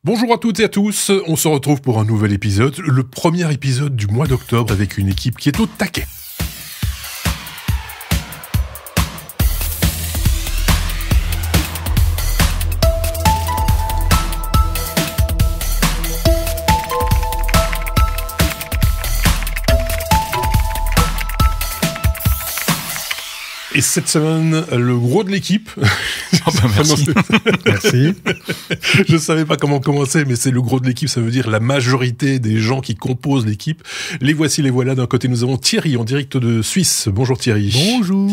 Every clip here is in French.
Bonjour à toutes et à tous, on se retrouve pour un nouvel épisode, le premier épisode du mois d'octobre avec une équipe qui est au taquet. Et cette semaine, le gros de l'équipe. Merci. Merci. Je savais pas comment commencer, mais c'est le gros de l'équipe, ça veut dire la majorité des gens qui composent l'équipe. Les voici, les voilà. D'un côté, nous avons Thierry en direct de Suisse. Bonjour Thierry. Bonjour.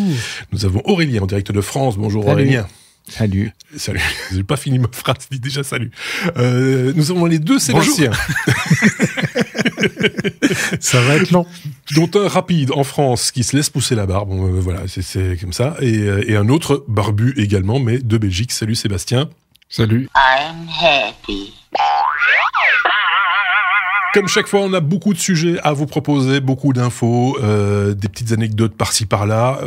Nous avons Aurélien en direct de France. Bonjour Salut. Aurélien. Salut. Salut. J'ai pas fini ma phrase, dis déjà salut. Nous avons les deux Sébastien. Ça va être long. Dont un rapide en France qui se laisse pousser la barbe, voilà, c'est comme ça, et un autre barbu également, mais de Belgique. Salut Sébastien. Salut. I'm happy. Comme chaque fois, on a beaucoup de sujets à vous proposer, beaucoup d'infos, des petites anecdotes par-ci par-là.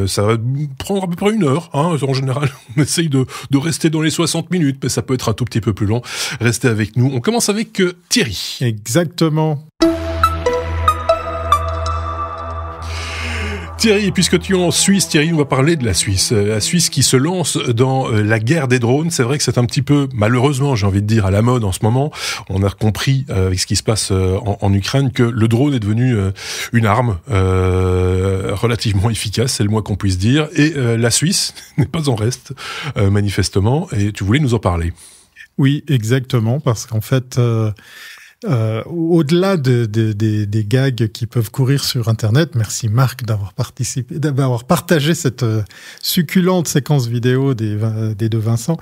Ça va prendre à peu près 1 heure. Hein. En général, on essaye de rester dans les 60 minutes, mais ça peut être un tout petit peu plus long. Restez avec nous. On commence avec Thierry. Exactement. Thierry, puisque tu es en Suisse, Thierry, on va parler de la Suisse. La Suisse qui se lance dans la guerre des drones. C'est vrai que c'est un petit peu, malheureusement, j'ai envie de dire, à la mode en ce moment. On a compris, avec ce qui se passe en Ukraine, que le drone est devenu une arme relativement efficace, c'est le moins qu'on puisse dire. Et la Suisse n'est pas en reste, manifestement. Et tu voulais nous en parler. Oui, exactement, parce qu'en fait... au-delà des gags qui peuvent courir sur Internet, merci Marc d'avoir partagé cette succulente séquence vidéo des deux Vincent.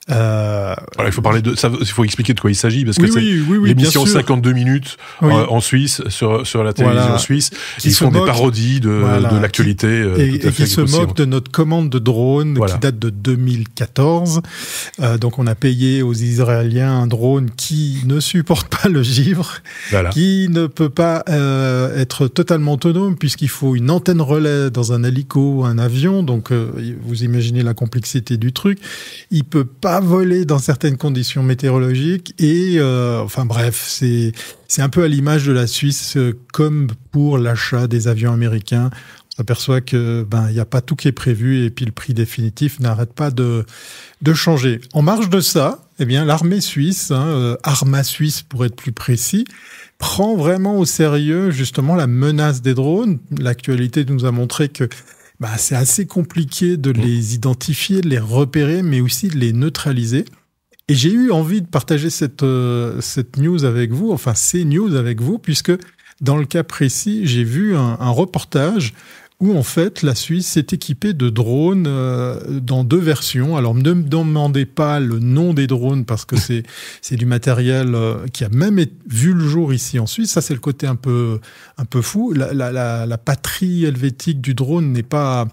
Voilà, il faut parler de ça, il faut expliquer de quoi il s'agit parce que c'est l'émission 52 minutes en Suisse sur la télévision suisse. Ils font des parodies de l'actualité et qui se moquent de notre commande de drone qui date de 2014. Donc on a payé aux Israéliens un drone qui ne supporte pas le givre, qui ne peut pas être totalement autonome puisqu'il faut une antenne relais dans un hélico ou un avion, donc vous imaginez la complexité du truc. Il peut pas voler dans certaines conditions météorologiques et enfin bref, c'est un peu à l'image de la Suisse comme pour l'achat des avions américains. On s'aperçoit que il y a pas tout qui est prévu et puis le prix définitif n'arrête pas de changer. En marge de ça, eh bien l'armée suisse, Arma Suisse pour être plus précis, prend vraiment au sérieux justement la menace des drones. L'actualité nous a montré que c'est assez compliqué de les identifier, de les repérer, mais aussi de les neutraliser. Et j'ai eu envie de partager cette news avec vous, enfin ces news avec vous, puisque dans le cas précis, j'ai vu un reportage où en fait la Suisse est équipée de drones dans 2 versions. Alors ne me demandez pas le nom des drones parce que c'est du matériel qui a même vu le jour ici en Suisse. Ça c'est le côté un peu fou. La patrie helvétique du drone n'est pas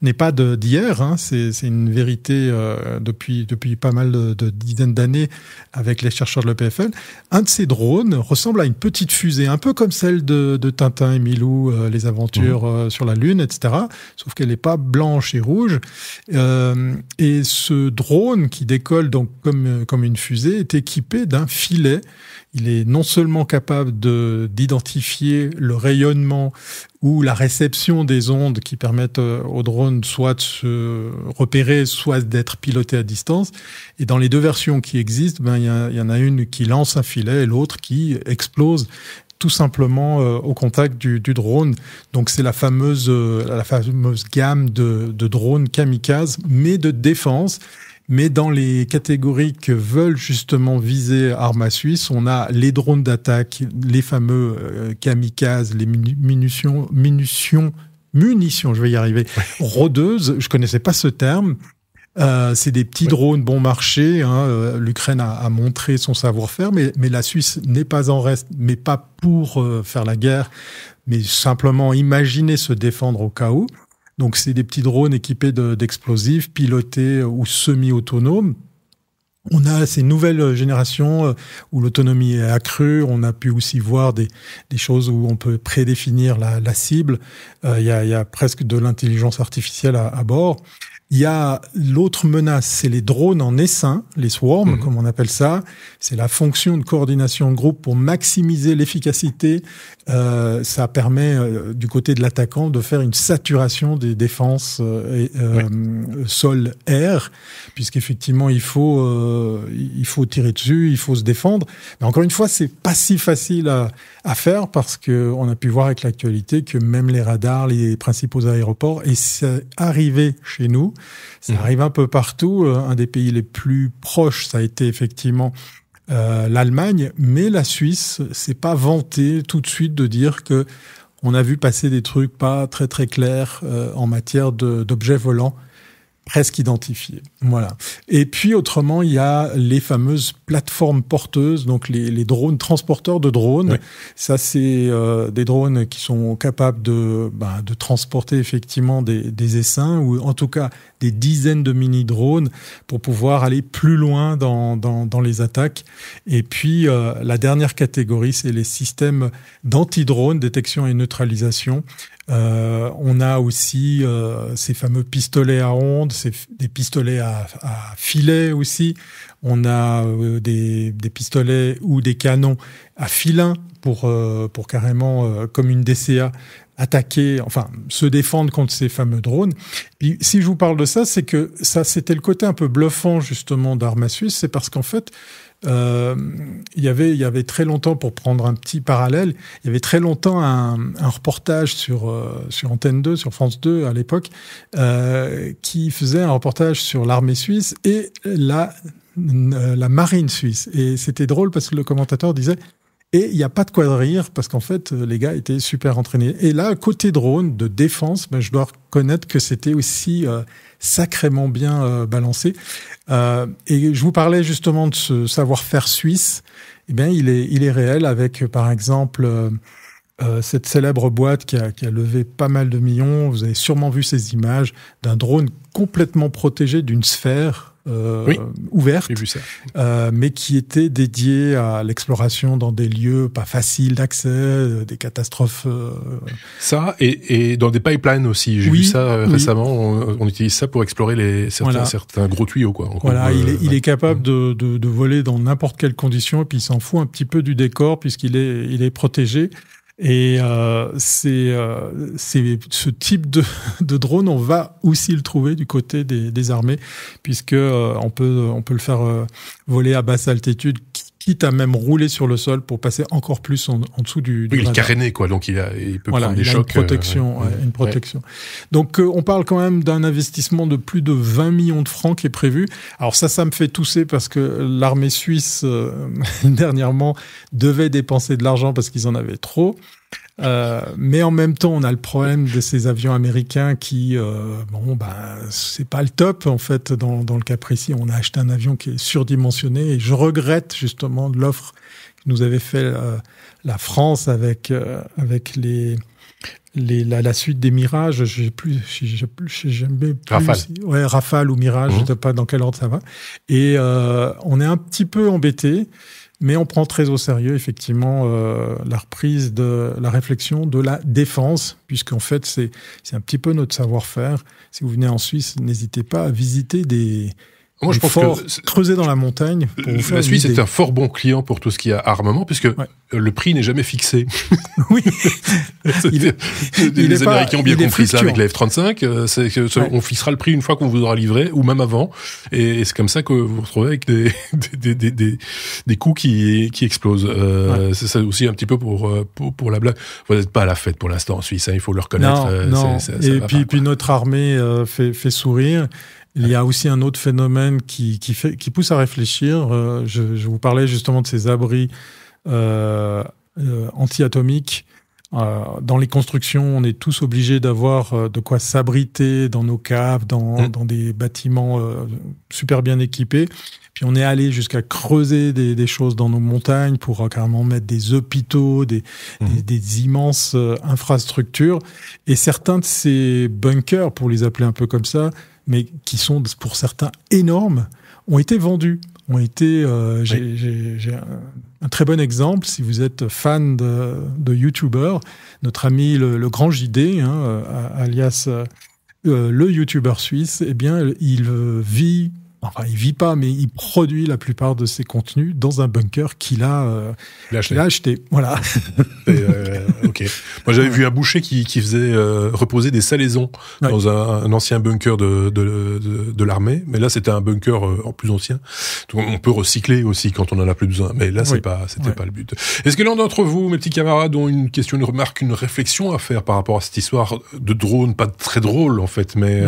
d'hier. Hein. C'est une vérité depuis pas mal de dizaines d'années avec les chercheurs de l'EPFL. Un de ces drones ressemble à une petite fusée, un peu comme celle de Tintin et Milou, les aventures sur la Lune, etc. Sauf qu'elle n'est pas blanche et rouge. Et ce drone qui décolle donc comme une fusée est équipé d'un filet. Il est non seulement capable d'identifier le rayonnement ou la réception des ondes qui permettent au drone soit de se repérer, soit d'être piloté à distance. Et dans les 2 versions qui existent, il y en a une qui lance un filet et l'autre qui explose tout simplement au contact du drone. Donc c'est la fameuse gamme de drones kamikazes, mais de défense. Mais dans les catégories que veulent justement viser Arma Suisse, on a les drones d'attaque, les fameux kamikazes, les munitions, je vais y arriver, rôdeuses. Je connaissais pas ce terme. C'est des petits drones bon marché. L'Ukraine a montré son savoir-faire, mais la Suisse n'est pas en reste, mais pas pour faire la guerre, mais simplement imaginer se défendre au cas où. Donc c'est des petits drones équipés d'explosifs, pilotés ou semi-autonomes. On a ces nouvelles générations où l'autonomie est accrue. On a pu aussi voir des choses où on peut prédéfinir la cible. Il y a presque de l'intelligence artificielle à bord. Il y a l'autre menace, c'est les drones en essaim, les swarms, comme on appelle ça. C'est la fonction de coordination de groupe pour maximiser l'efficacité. Ça permet, du côté de l'attaquant, de faire une saturation des défenses sol-air, puisqu'effectivement, il faut tirer dessus, il faut se défendre. Mais encore une fois, c'est pas si facile à faire parce que on a pu voir avec l'actualité que même les radars, les principaux aéroports, et c'est arrivé chez nous, ça arrive un peu partout. Un des pays les plus proches, ça a été effectivement l'Allemagne, mais la Suisse s'est pas vantée tout de suite de dire que on a vu passer des trucs pas très très clairs en matière d'objets volants presque identifiés. Voilà. Et puis autrement, il y a les fameuses plateformes porteuses, donc les drones transporteurs de drones. Oui. Ça, c'est des drones qui sont capables de transporter effectivement des essaims, ou en tout cas des dizaines de mini-drones pour pouvoir aller plus loin dans les attaques. Et puis la dernière catégorie, c'est les systèmes d'anti-drones, détection et neutralisation. On a aussi ces fameux pistolets à ondes, des pistolets à filet aussi. On a des pistolets ou des canons à filin pour carrément, comme une DCA, attaquer, enfin se défendre contre ces fameux drones. Puis, si je vous parle de ça, c'est que ça, c'était le côté un peu bluffant justement d'Arma Suisse, c'est parce qu'en fait, il y avait très longtemps, pour prendre un petit parallèle, il y avait très longtemps un reportage sur Antenne 2, sur France 2 à l'époque, qui faisait un reportage sur l'armée suisse et la marine suisse. Et c'était drôle parce que le commentateur disait: et il n'y a pas de quoi de rire, parce qu'en fait, les gars étaient super entraînés. Et là, côté drone, de défense, je dois reconnaître que c'était aussi sacrément bien balancé. Et je vous parlais justement de ce savoir-faire suisse. Eh bien, il est réel avec, par exemple, cette célèbre boîte qui a levé pas mal de millions. Vous avez sûrement vu ces images d'un drone complètement protégé d'une sphère ouverte, j'ai vu ça. Mais qui était dédiée à l'exploration dans des lieux pas faciles d'accès, des catastrophes. Ça, et dans des pipelines aussi. J'ai vu ça récemment. On utilise ça pour explorer certains gros tuyaux, quoi. Voilà, il est capable de voler dans n'importe quelle condition, et puis il s'en fout un petit peu du décor puisqu'il est protégé. Et c'est ce type de drone, on va aussi le trouver du côté des armées, puisque on peut le faire voler à basse altitude, quitte à même rouler sur le sol pour passer encore plus en dessous du il radar. est caréné, quoi, donc il peut prendre des chocs. Une protection. Donc on parle quand même d'un investissement de plus de 20 millions de francs qui est prévu. Alors ça me fait tousser parce que l'armée suisse dernièrement devait dépenser de l'argent parce qu'ils en avaient trop. Mais en même temps, on a le problème de ces avions américains qui, c'est pas le top en fait. Dans le cas précis, on a acheté un avion qui est surdimensionné, et je regrette justement de l'offre que nous avait fait la France avec la suite des Mirages. J'ai jamais Rafale. Rafale ou Mirage, je sais pas dans quel ordre ça va. Et on est un petit peu embêté. Mais on prend très au sérieux, effectivement, la reprise de la réflexion de la défense, puisqu'en fait, c'est un petit peu notre savoir-faire. Si vous venez en Suisse, n'hésitez pas à visiter des forts creusés dans la montagne. La Suisse est un fort bon client pour tout ce qui est armement, puisque le prix n'est jamais fixé. Oui. Les Américains ont bien compris ça avec la F-35. On fixera le prix une fois qu'on vous aura livré, ou même avant. Et c'est comme ça que vous vous retrouvez avec des coûts qui explosent. C'est ça aussi un petit peu pour la blague. Vous n'êtes pas à la fête pour l'instant en Suisse, il faut le reconnaître. Non. Et puis notre armée fait sourire. Il y a aussi un autre phénomène qui pousse à réfléchir. Je vous parlais justement de ces abris anti-atomiques. Dans les constructions, on est tous obligés d'avoir de quoi s'abriter dans nos caves, dans des bâtiments super bien équipés. Puis on est allé jusqu'à creuser des choses dans nos montagnes pour carrément mettre des hôpitaux, des immenses infrastructures. Et certains de ces bunkers, pour les appeler un peu comme ça, mais qui sont pour certains énormes, ont été vendus. J'ai un très bon exemple, si vous êtes fan de YouTubers, notre ami le grand JD, alias le youtubeur suisse, eh bien, il vit pas, mais il produit la plupart de ses contenus dans un bunker qu'il a acheté. Voilà. Ok. Moi, j'avais vu un boucher qui faisait reposer des salaisons dans un ancien bunker de l'armée, mais là, c'était un bunker en plus ancien. Donc, on peut recycler aussi quand on en a plus besoin, mais là, c'était pas le but. Est-ce que l'un d'entre vous, mes petits camarades, ont une question, une remarque, une réflexion à faire par rapport à cette histoire de drone, pas très drôle en fait, mais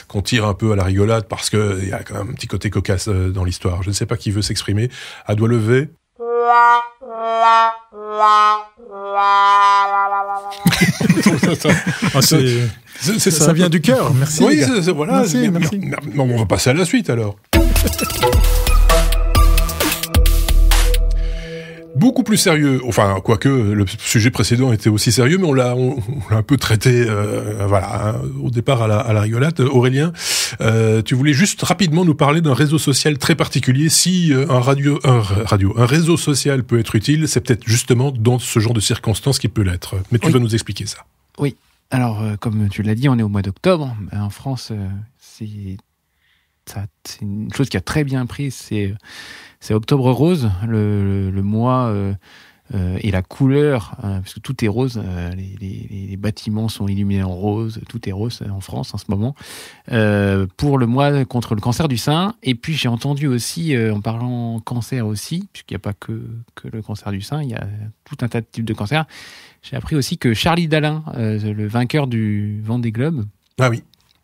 qu'on tire un peu à la rigolade parce que il y a quand même un petit côté cocasse dans l'histoire. Je ne sais pas qui veut s'exprimer. À doigt levé. Ça vient du cœur. Merci. Oui, voilà. Merci. On va passer à la suite alors. Beaucoup plus sérieux, enfin quoique le sujet précédent était aussi sérieux, mais on l'a un peu traité, au départ à la rigolade. Aurélien, tu voulais juste rapidement nous parler d'un réseau social très particulier. Si un réseau social peut être utile, c'est peut-être justement dans ce genre de circonstances qu'il peut l'être. Mais tu vas nous expliquer ça. Oui. Alors, comme tu l'as dit, on est au mois d'octobre. En France, c'est une chose qui a très bien pris. C'est Octobre Rose, le mois et la couleur, parce que tout est rose, les bâtiments sont illuminés en rose, tout est rose en France en ce moment, pour le mois contre le cancer du sein. Et puis j'ai entendu aussi, en parlant cancer aussi, puisqu'il n'y a pas que le cancer du sein, il y a tout un tas de types de cancers, j'ai appris aussi que Charlie Dalin, le vainqueur du Vendée Globe,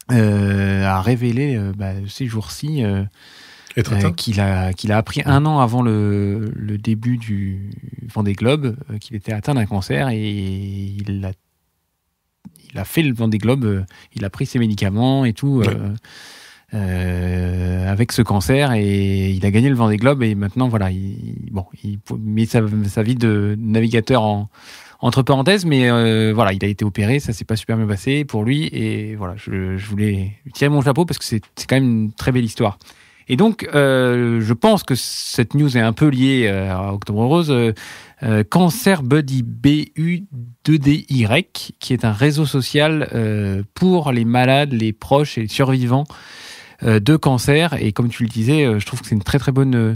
a révélé ces jours-ci qu'il a appris 1 an avant le début du Vendée Globe qu'il était atteint d'un cancer, et il a fait le Vendée Globe, il a pris ses médicaments et tout avec ce cancer, et il a gagné le Vendée Globe, et maintenant voilà, il met sa vie de navigateur entre parenthèses, mais voilà, il a été opéré, ça s'est pas super bien passé pour lui, et voilà, je voulais lui tirer mon chapeau parce que c'est quand même une très belle histoire. Et donc, je pense que cette news est un peu liée à Octobre Rose. Cancer Buddy, BU2DY, qui est un réseau social pour les malades, les proches et les survivants de cancer. Et comme tu le disais, je trouve que c'est une très très bonne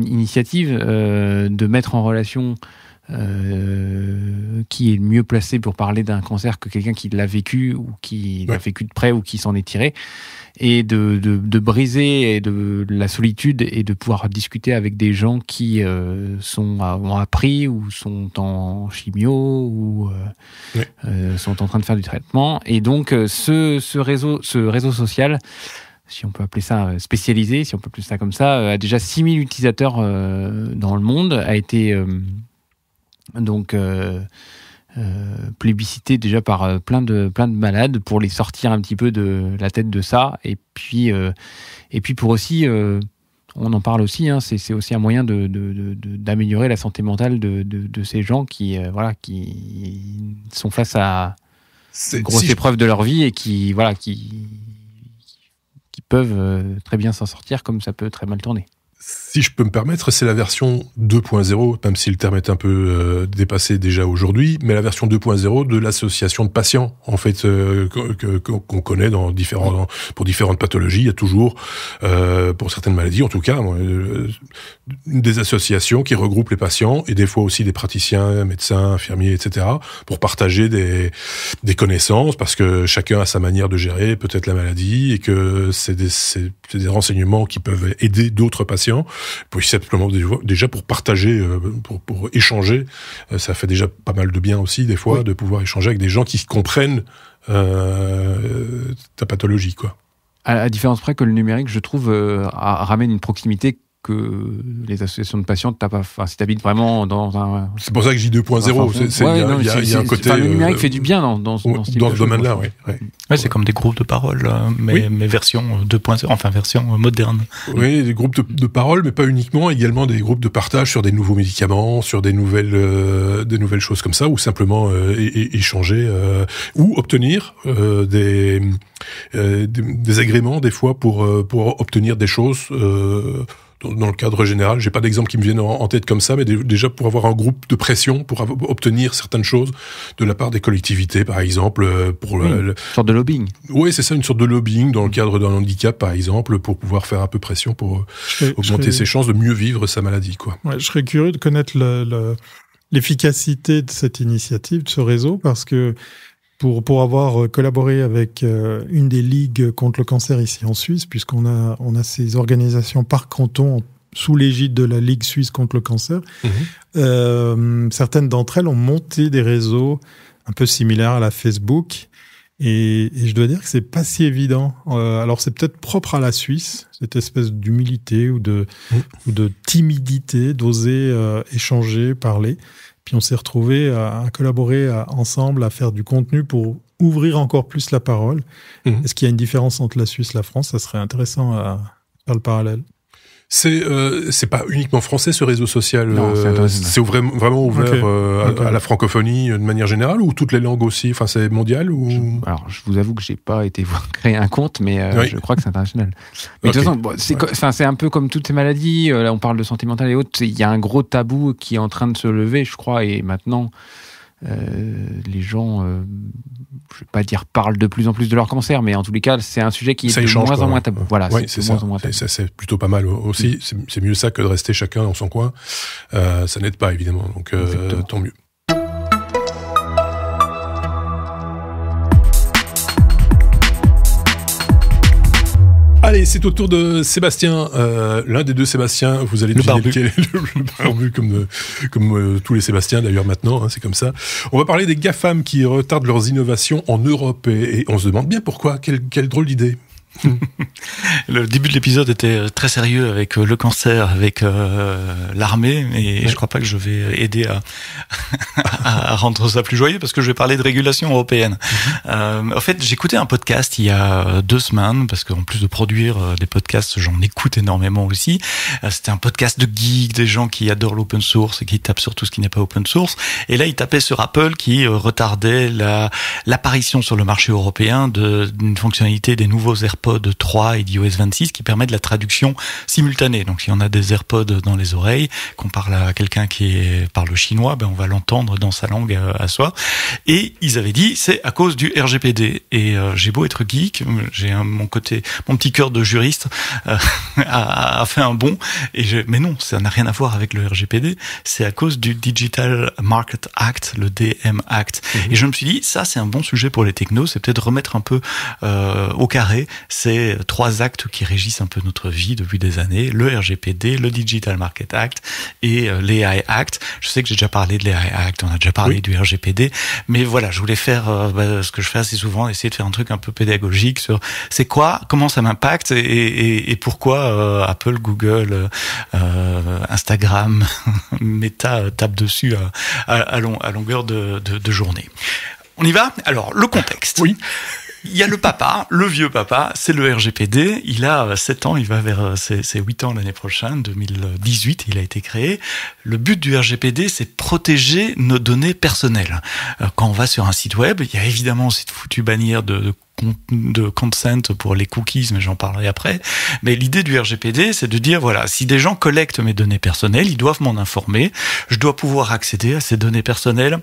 initiative de mettre en relation qui est mieux placé pour parler d'un cancer que quelqu'un qui l'a vécu ou qui l'a vécu de près ou qui s'en est tiré, et de briser de la solitude et de pouvoir discuter avec des gens qui ont appris ou sont en chimio ou sont en train de faire du traitement. Et donc ce réseau social, si on peut appeler ça spécialisé, si on peut appeler ça comme ça, a déjà 6000 utilisateurs dans le monde, a été plébiscité déjà par plein de malades pour les sortir un petit peu de la tête de ça, et puis pour aussi on en parle aussi, c'est aussi un moyen d'améliorer la santé mentale de ces gens qui sont face à une grosse épreuve de leur vie et qui peuvent très bien s'en sortir, comme ça peut très mal tourner. Si je peux me permettre, c'est la version 2.0, même si le terme est un peu dépassé déjà aujourd'hui, mais la version 2.0 de l'association de patients, en fait, qu'on connaît pour différentes pathologies. Il y a toujours, pour certaines maladies en tout cas, des associations qui regroupent les patients, et des fois aussi des praticiens, médecins, infirmiers, etc., pour partager des connaissances, parce que chacun a sa manière de gérer peut-être la maladie, et que c'est des renseignements qui peuvent aider d'autres patients. Puis simplement déjà pour partager, pour échanger, ça fait déjà pas mal de bien aussi des fois de pouvoir échanger avec des gens qui comprennent ta pathologie, quoi. À la différence près que le numérique, je trouve, ramène une proximité que les associations de patients t'as pas. Enfin, si t'habites vraiment dans un. C'est pour ça que j'ai 2.0. Il y a un côté. Le numérique fait du bien dans ce domaine-là, oui. Ouais, c'est comme des groupes de parole, mais version 2.0, enfin version moderne. Oui, des groupes de parole, mais pas uniquement. Également des groupes de partage sur des nouveaux médicaments, sur des nouvelles choses comme ça, ou simplement échanger ou obtenir des agréments des fois pour obtenir des choses dans le cadre général. J'ai pas d'exemple qui me viennent en tête comme ça, mais déjà pour avoir un groupe de pression, pour obtenir certaines choses de la part des collectivités, par exemple, pour une sorte de lobbying. Oui, c'est ça, une sorte de lobbying dans le cadre d'un handicap, par exemple, pour pouvoir faire un peu pression pour augmenter ses chances de mieux vivre sa maladie, quoi. Ouais, je serais curieux de connaître l'efficacité de cette initiative, de ce réseau, parce que pour avoir collaboré avec une des ligues contre le cancer ici en Suisse, puisqu'on a ces organisations par canton sous l'égide de la Ligue suisse contre le cancer, certaines d'entre elles ont monté des réseaux un peu similaires à la Facebook, et je dois dire que c'est pas si évident. Alors c'est peut-être propre à la Suisse, cette espèce d'humilité ou de timidité, d'oser échanger, parler. Puis on s'est retrouvés à collaborer ensemble, à faire du contenu pour ouvrir encore plus la parole. Est-ce qu'il y a une différence entre la Suisse et la France ? Ça serait intéressant à faire le parallèle. C'est pas uniquement français ce réseau social. Non, c'est vraiment ouvert à la francophonie de manière générale, ou toutes les langues aussi. Enfin, c'est mondial ou. Alors, je vous avoue que j'ai pas été créer un compte, mais je crois que c'est international. Mais de toute façon, c'est un peu comme toutes ces maladies. Là, on parle de santé mentale et autres. Il y a un gros tabou qui est en train de se lever, je crois, et maintenant. Les gens, je vais pas dire parlent de plus en plus de leur cancer, mais en tous les cas, c'est un sujet qui est de moins en moins tabou. Voilà, c'est ça. C'est plutôt pas mal aussi. C'est mieux ça que de rester chacun dans son coin. Ça n'aide pas évidemment, donc tant mieux. Allez, c'est au tour de Sébastien, l'un des deux Sébastien. Vous allez deviner lequel est le barbu, comme tous les Sébastiens d'ailleurs maintenant, hein, c'est comme ça. On va parler des GAFAM qui retardent leurs innovations en Europe, et on se demande bien pourquoi. Quelle drôle d'idée. Le début de l'épisode était très sérieux avec le cancer, avec l'armée, et je crois pas que je vais aider à rendre ça plus joyeux, parce que je vais parler de régulation européenne. En fait, j'écoutais un podcast il y a 2 semaines, parce qu'en plus de produire des podcasts, j'en écoute énormément aussi. C'était un podcast de geeks, des gens qui adorent l'open source et qui tapent sur tout ce qui n'est pas open source. Et là, ils tapaient sur Apple qui retardait l'apparition sur le marché européen d'une fonctionnalité des nouveaux AirPods 3 et d'iOS 26 qui permet de la traduction simultanée. Donc si on a des AirPods dans les oreilles, qu'on parle à quelqu'un qui parle chinois, on va l'entendre dans sa langue à soi. Et ils avaient dit c'est à cause du RGPD. Et j'ai beau être geek, j'ai mon petit cœur de juriste a fait un bond. Mais non, ça n'a rien à voir avec le RGPD. C'est à cause du Digital Market Act, le DM Act. Et je me suis dit ça c'est un bon sujet pour les technos. C'est peut-être remettre un peu au carré ces 3 actes qui régissent un peu notre vie depuis des années, le RGPD, le Digital Market Act et l'AI Act. Je sais que j'ai déjà parlé de l'AI Act, on a déjà parlé du RGPD, mais voilà, je voulais faire ce que je fais assez souvent, essayer de faire un truc un peu pédagogique sur c'est quoi, comment ça m'impacte et pourquoi Apple, Google, Instagram, Meta tape dessus à longueur de journée. On y va ? Alors, le contexte. Oui. Il y a le papa, le vieux papa, c'est le RGPD. Il a 7 ans, il va vers ses 8 ans l'année prochaine, 2018, il a été créé. Le but du RGPD, c'est protéger nos données personnelles. Quand on va sur un site web, il y a évidemment cette foutue bannière de consent pour les cookies, mais j'en parlerai après. Mais l'idée du RGPD, c'est de dire, voilà, si des gens collectent mes données personnelles, ils doivent m'en informer. Je dois pouvoir accéder à ces données personnelles.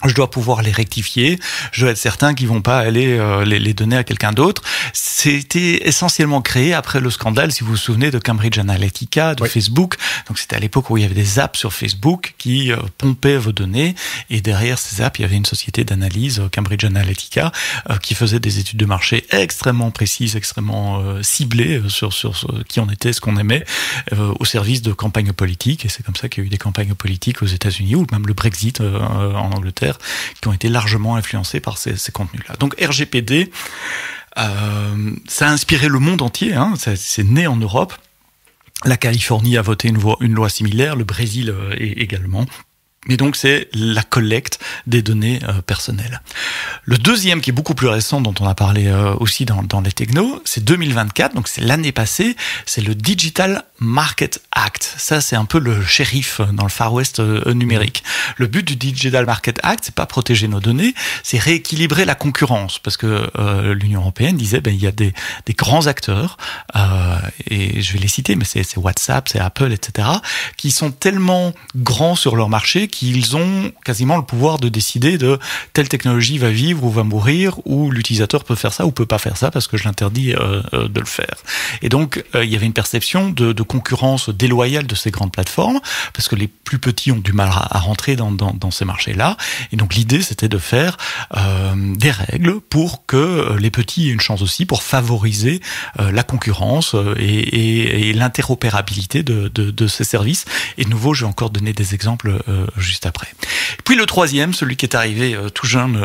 Je dois pouvoir les rectifier. Je dois être certain qu'ils vont pas aller les donner à quelqu'un d'autre. C'était essentiellement créé après le scandale, si vous vous souvenez, de Cambridge Analytica, de Facebook. Donc c'était à l'époque où il y avait des apps sur Facebook qui pompaient vos données. Et derrière ces apps, il y avait une société d'analyse, Cambridge Analytica, qui faisait des études de marché extrêmement précises, extrêmement ciblées sur qui on était, ce qu'on aimait, au service de campagnes politiques. Et c'est comme ça qu'il y a eu des campagnes politiques aux États-Unis ou même le Brexit en Angleterre, qui ont été largement influencés par ces contenus-là. Donc RGPD, ça a inspiré le monde entier, hein, c'est né en Europe. La Californie a voté une loi similaire, le Brésil également. Mais donc, c'est la collecte des données personnelles. Le deuxième, qui est beaucoup plus récent, dont on a parlé aussi dans les technos, c'est 2024, donc c'est l'année passée, c'est le Digital Market Act. Ça, c'est un peu le shérif dans le Far West numérique. Le but du Digital Market Act, c'est pas protéger nos données, c'est rééquilibrer la concurrence, parce que l'Union européenne disait, il y a des grands acteurs, et je vais les citer, mais c'est WhatsApp, c'est Apple, etc., qui sont tellement grands sur leur marché qu'ils ont quasiment le pouvoir de décider de telle technologie va vivre ou va mourir, ou l'utilisateur peut faire ça ou peut pas faire ça parce que je l'interdis de le faire. Et donc, il y avait une perception de concurrence déloyale de ces grandes plateformes, parce que les plus petits ont du mal à rentrer dans ces marchés-là. Et donc, l'idée, c'était de faire des règles pour que les petits aient une chance aussi, pour favoriser la concurrence et l'interopérabilité de ces services. Et de nouveau, je vais encore donner des exemples juste après. Et puis le troisième, celui qui est arrivé tout jeune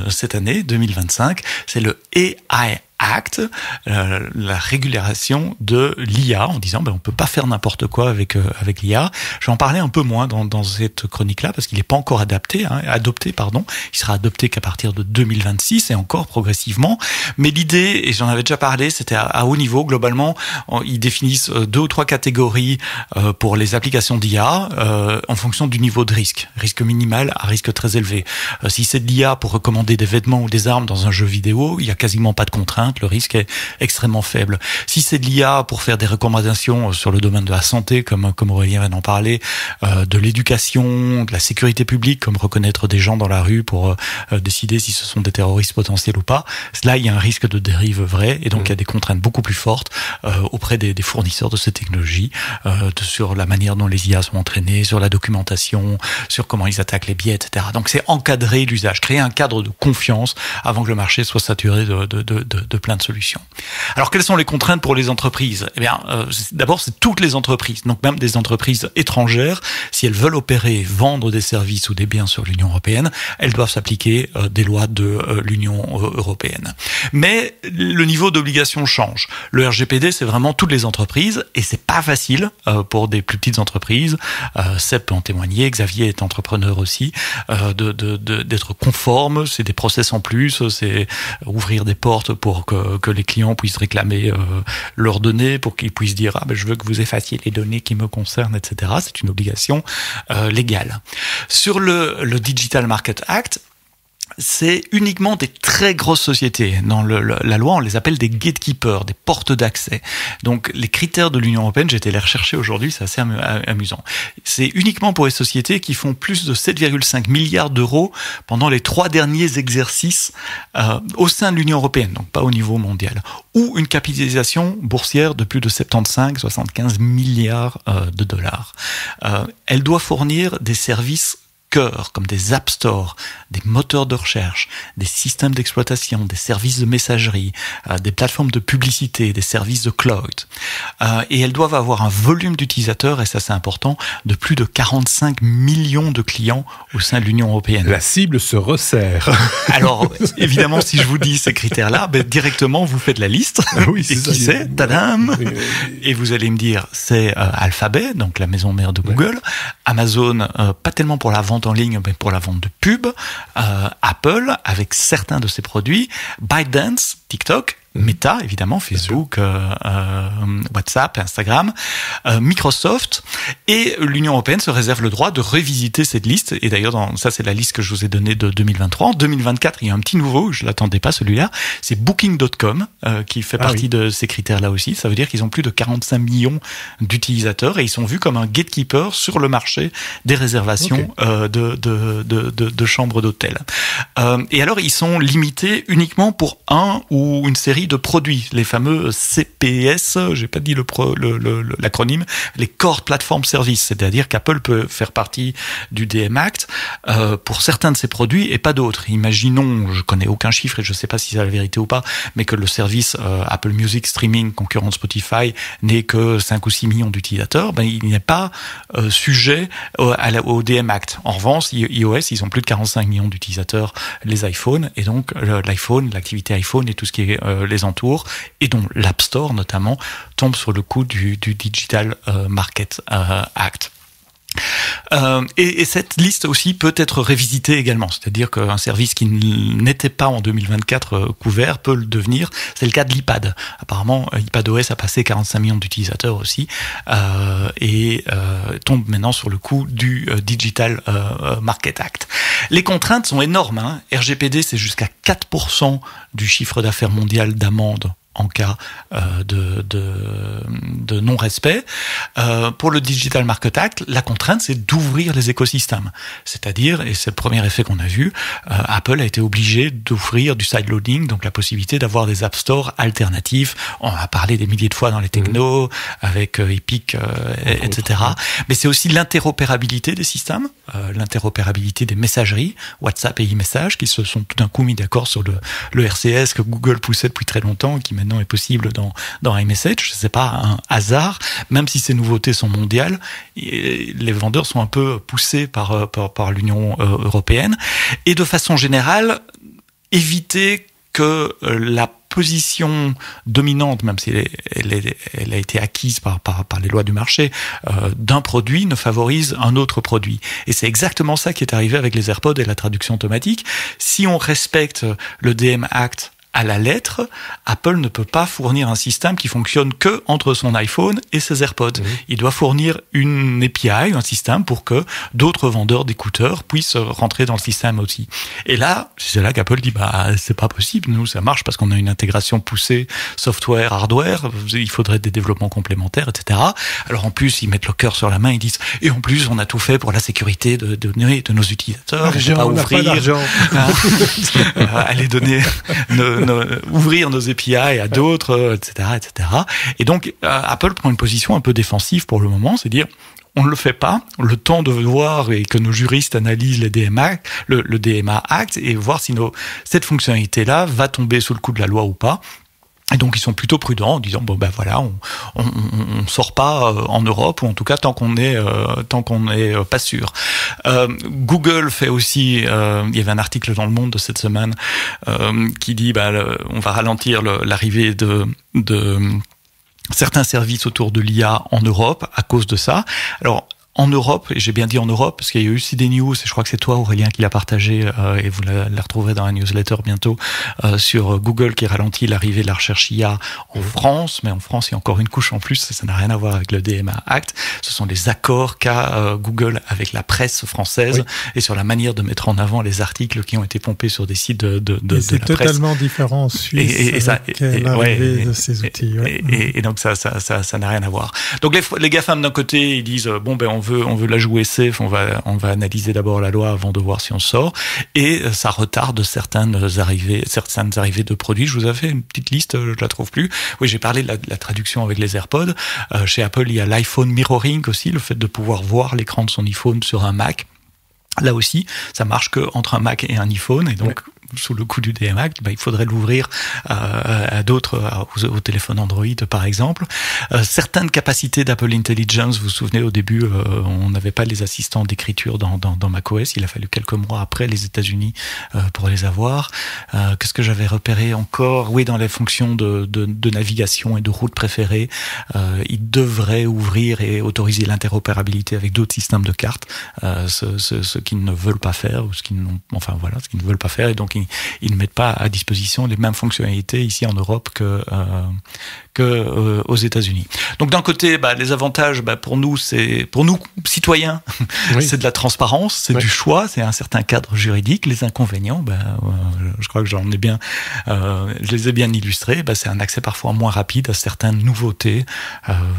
cette année, 2025, c'est le AI Act, la régulation de l'IA, en disant on peut pas faire n'importe quoi avec l'IA. Je vais en parler un peu moins dans cette chronique-là parce qu'il n'est pas encore adopté. Il sera adopté qu'à partir de 2026 et encore progressivement. Mais l'idée, et j'en avais déjà parlé, c'était à haut niveau. Globalement, ils définissent 2 ou 3 catégories pour les applications d'IA en fonction du niveau de risque. Risque minimal à risque très élevé. Si c'est de l'IA pour recommander des vêtements ou des armes dans un jeu vidéo, il y a quasiment pas de contraintes. Le risque est extrêmement faible. Si c'est de l'IA pour faire des recommandations sur le domaine de la santé, comme Aurélien vient d'en parler, de l'éducation, de la sécurité publique, comme reconnaître des gens dans la rue pour décider si ce sont des terroristes potentiels ou pas, là il y a un risque de dérive vrai, et donc il y a des contraintes beaucoup plus fortes auprès des fournisseurs de ces technologies, sur la manière dont les IA sont entraînées, sur la documentation, sur comment ils attaquent les biais, etc. Donc c'est encadrer l'usage, créer un cadre de confiance avant que le marché soit saturé de plein de solutions. Alors, quelles sont les contraintes pour les entreprises ? Eh bien, d'abord, c'est toutes les entreprises, donc même des entreprises étrangères, si elles veulent opérer, vendre des services ou des biens sur l'Union européenne, elles doivent s'appliquer des lois de l'Union européenne. Mais le niveau d'obligation change. Le RGPD, c'est vraiment toutes les entreprises, et c'est pas facile pour des plus petites entreprises. Seb peut en témoigner, Xavier est entrepreneur aussi, d'être conforme. C'est des process en plus, c'est ouvrir des portes pour que les clients puissent réclamer leurs données, pour qu'ils puissent dire je veux que vous effaciez les données qui me concernent, etc. C'est une obligation légale. Sur le Digital Market Act, c'est uniquement des très grosses sociétés. Dans la loi, on les appelle des gatekeepers, des portes d'accès. Donc, les critères de l'Union européenne, j'ai été les rechercher aujourd'hui, c'est assez amusant. C'est uniquement pour les sociétés qui font plus de 7,5 milliards d'euros pendant les 3 derniers exercices au sein de l'Union européenne, donc pas au niveau mondial, ou une capitalisation boursière de plus de 75 milliards de dollars. Elle doit fournir des services cœur, comme des app stores, des moteurs de recherche, des systèmes d'exploitation, des services de messagerie, des plateformes de publicité, des services de cloud. Et elles doivent avoir un volume d'utilisateurs, et ça c'est important, de plus de 45 millions de clients au sein de l'Union européenne. La cible se resserre. Alors, évidemment, si je vous dis ces critères-là, directement vous faites la liste. Oui, c'est et qui c'est ? Tadam ! Et vous allez me dire, c'est Alphabet, donc la maison mère de Google, Amazon, pas tellement pour la vente en ligne, mais pour la vente de pub, Apple, avec certains de ses produits, ByteDance, TikTok, Meta, évidemment, Facebook, WhatsApp, Instagram, Microsoft, et l'Union européenne se réserve le droit de revisiter cette liste. Et d'ailleurs, ça c'est la liste que je vous ai donnée de 2023. En 2024, il y a un petit nouveau, je l'attendais pas celui-là, c'est Booking.com qui fait partie de ces critères-là aussi. Ça veut dire qu'ils ont plus de 45 millions d'utilisateurs et ils sont vus comme un gatekeeper sur le marché des réservations de chambres d'hôtel. Et alors, ils sont limités uniquement pour un ou une série de produits, les fameux CPS, j'ai pas dit l'acronyme, les Core Platform Services, c'est-à-dire qu'Apple peut faire partie du DM Act pour certains de ses produits et pas d'autres. Imaginons, je connais aucun chiffre et je sais pas si c'est la vérité ou pas, mais que le service Apple Music Streaming, concurrent de Spotify, n'ait que 5 ou 6 millions d'utilisateurs, il n'est pas sujet au DM Act. En revanche, iOS, ils ont plus de 45 millions d'utilisateurs, les iPhones, et donc l'iPhone, l'activité iPhone et tout ce qui est les entours, et dont l'App Store notamment tombe sur le coup du Digital Market Act. Et cette liste aussi peut être révisitée également, c'est-à-dire qu'un service qui n'était pas en 2024 couvert peut le devenir. C'est le cas de l'iPad. Apparemment, iPadOS a passé 45 millions d'utilisateurs aussi et tombe maintenant sur le coup du Digital Market Act. Les contraintes sont énormes. RGPD, c'est jusqu'à 4% du chiffre d'affaires mondial d'amende en cas de non-respect. Pour le Digital Market Act, la contrainte, c'est d'ouvrir les écosystèmes. C'est-à-dire, et c'est le premier effet qu'on a vu, Apple a été obligé d'ouvrir du sideloading, donc la possibilité d'avoir des App Store alternatifs. On a parlé des milliers de fois dans les technos, avec Epic, etc. Mais c'est aussi l'interopérabilité des systèmes, l'interopérabilité des messageries, WhatsApp et e-message, qui se sont tout d'un coup mis d'accord sur le RCS que Google poussait depuis très longtemps, qui maintenant est possible dans iMessage. C'est pas un hasard, même si ces nouveautés sont mondiales, les vendeurs sont un peu poussés par l'Union européenne. Et de façon générale, éviter que la position dominante, même si elle a été acquise par les lois du marché, d'un produit ne favorise un autre produit. Et c'est exactement ça qui est arrivé avec les AirPods et la traduction automatique. Si on respecte le DM Act à la lettre, Apple ne peut pas fournir un système qui fonctionne que entre son iPhone et ses AirPods. Il doit fournir une API, un système pour que d'autres vendeurs d'écouteurs puissent rentrer dans le système aussi. Et là, c'est là qu'Apple dit, c'est pas possible. Nous, ça marche parce qu'on a une intégration poussée software, hardware. Il faudrait des développements complémentaires, etc. Alors en plus, ils mettent le cœur sur la main, ils disent, et en plus, on a tout fait pour la sécurité de nos utilisateurs. On n'a pas d'argent. Aller donner ouvrir nos API à d'autres, etc., etc. Et donc, Apple prend une position un peu défensive pour le moment, c'est dire, on ne le fait pas, le temps de voir et que nos juristes analysent le DMA Act et voir si cette fonctionnalité-là va tomber sous le coup de la loi ou pas. Et donc ils sont plutôt prudents en disant on sort pas en Europe, ou en tout cas tant qu'on est pas sûr. Google fait aussi, il y avait un article dans Le Monde de cette semaine qui dit on va ralentir l'arrivée de certains services autour de l'IA en Europe à cause de ça. Alors en Europe, et j'ai bien dit en Europe, parce qu'il y a eu aussi des news, et je crois que c'est toi Aurélien qui l'a partagé, et vous la retrouverez dans la newsletter bientôt, sur Google qui ralentit l'arrivée de la recherche IA en France, mais en France il y a encore une couche en plus, ça n'a rien à voir avec le DMA Act, ce sont les accords qu'a Google avec la presse française, et sur la manière de mettre en avant les articles qui ont été pompés sur des sites de la presse. C'est totalement différent en Suisse avec l'arrivée de ces outils. Et donc ça n'a rien à voir. Donc les GAFAM d'un côté, ils disent, on veut la jouer safe, on va analyser d'abord la loi avant de voir si on sort, et ça retarde certaines arrivées de produits. Je vous ai fait une petite liste, je la trouve plus. Oui, j'ai parlé de la traduction avec les AirPods. Chez Apple, il y a l'iPhone mirroring aussi, le fait de pouvoir voir l'écran de son iPhone sur un Mac. Là aussi, ça marche que entre un Mac et un iPhone, et donc sous le coup du DMA, il faudrait l'ouvrir à d'autres, aux téléphones Android par exemple. Certaines capacités d'Apple Intelligence, vous vous souvenez au début, on n'avait pas les assistants d'écriture dans macOS, il a fallu quelques mois après les États-Unis pour les avoir. Qu'est-ce que j'avais repéré encore? Oui, dans les fonctions de navigation et de route préférée, il devrait ouvrir et autoriser l'interopérabilité avec d'autres systèmes de cartes, ce qu'ils ne veulent pas faire, ou ce qu'ils ne veulent pas faire, et donc ils ne mettent pas à disposition les mêmes fonctionnalités ici en Europe que aux États-Unis. Donc d'un côté, les avantages, pour nous citoyens, c'est de la transparence, c'est du choix, c'est un certain cadre juridique. Les inconvénients, je crois que je les ai bien illustrés. C'est un accès parfois moins rapide à certaines nouveautés.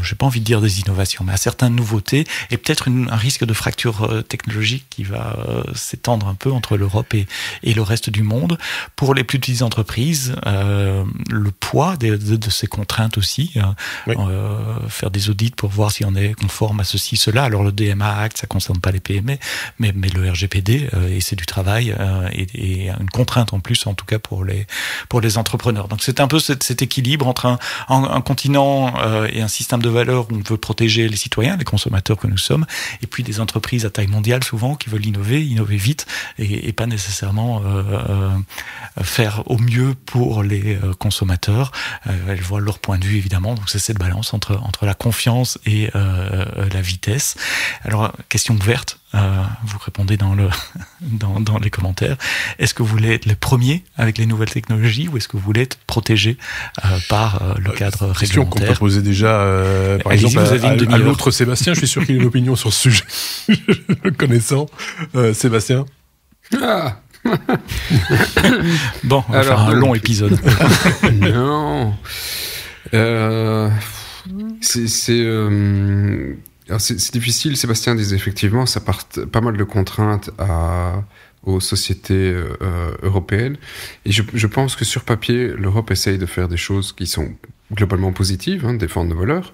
J'ai pas envie de dire des innovations, mais à certaines nouveautés, et peut-être un risque de fracture technologique qui va s'étendre un peu entre l'Europe et le reste du monde. Pour les plus petites entreprises, le poids de ces contraintes aussi, faire des audits pour voir si on est conforme à ceci, cela. Alors le DMA Act, ça concerne pas les PME, mais le RGPD, et c'est du travail, et une contrainte en plus, en tout cas pour les entrepreneurs. Donc c'est un peu cet équilibre entre un continent et un système de valeurs où on veut protéger les citoyens, les consommateurs que nous sommes, et puis des entreprises à taille mondiale souvent qui veulent innover vite, et pas nécessairement faire au mieux pour les consommateurs. Elles voient leur point de vue évidemment, donc c'est cette balance entre la confiance et la vitesse. Alors question ouverte, vous répondez dans les commentaires. Est-ce que vous voulez être les premiers avec les nouvelles technologies ou est-ce que vous voulez être protégé par le cadre réglementaire? Question qu'on peut poser déjà par exemple à l'autre Sébastien. Je suis sûr qu'il a une opinion sur ce sujet. Le connaissant, Sébastien. Ah. Bon, on va faire un long épisode. Non. C'est difficile. Sébastien disait effectivement, ça porte pas mal de contraintes aux sociétés européennes. Et je pense que sur papier, l'Europe essaye de faire des choses qui sont globalement positives, défendre nos valeurs.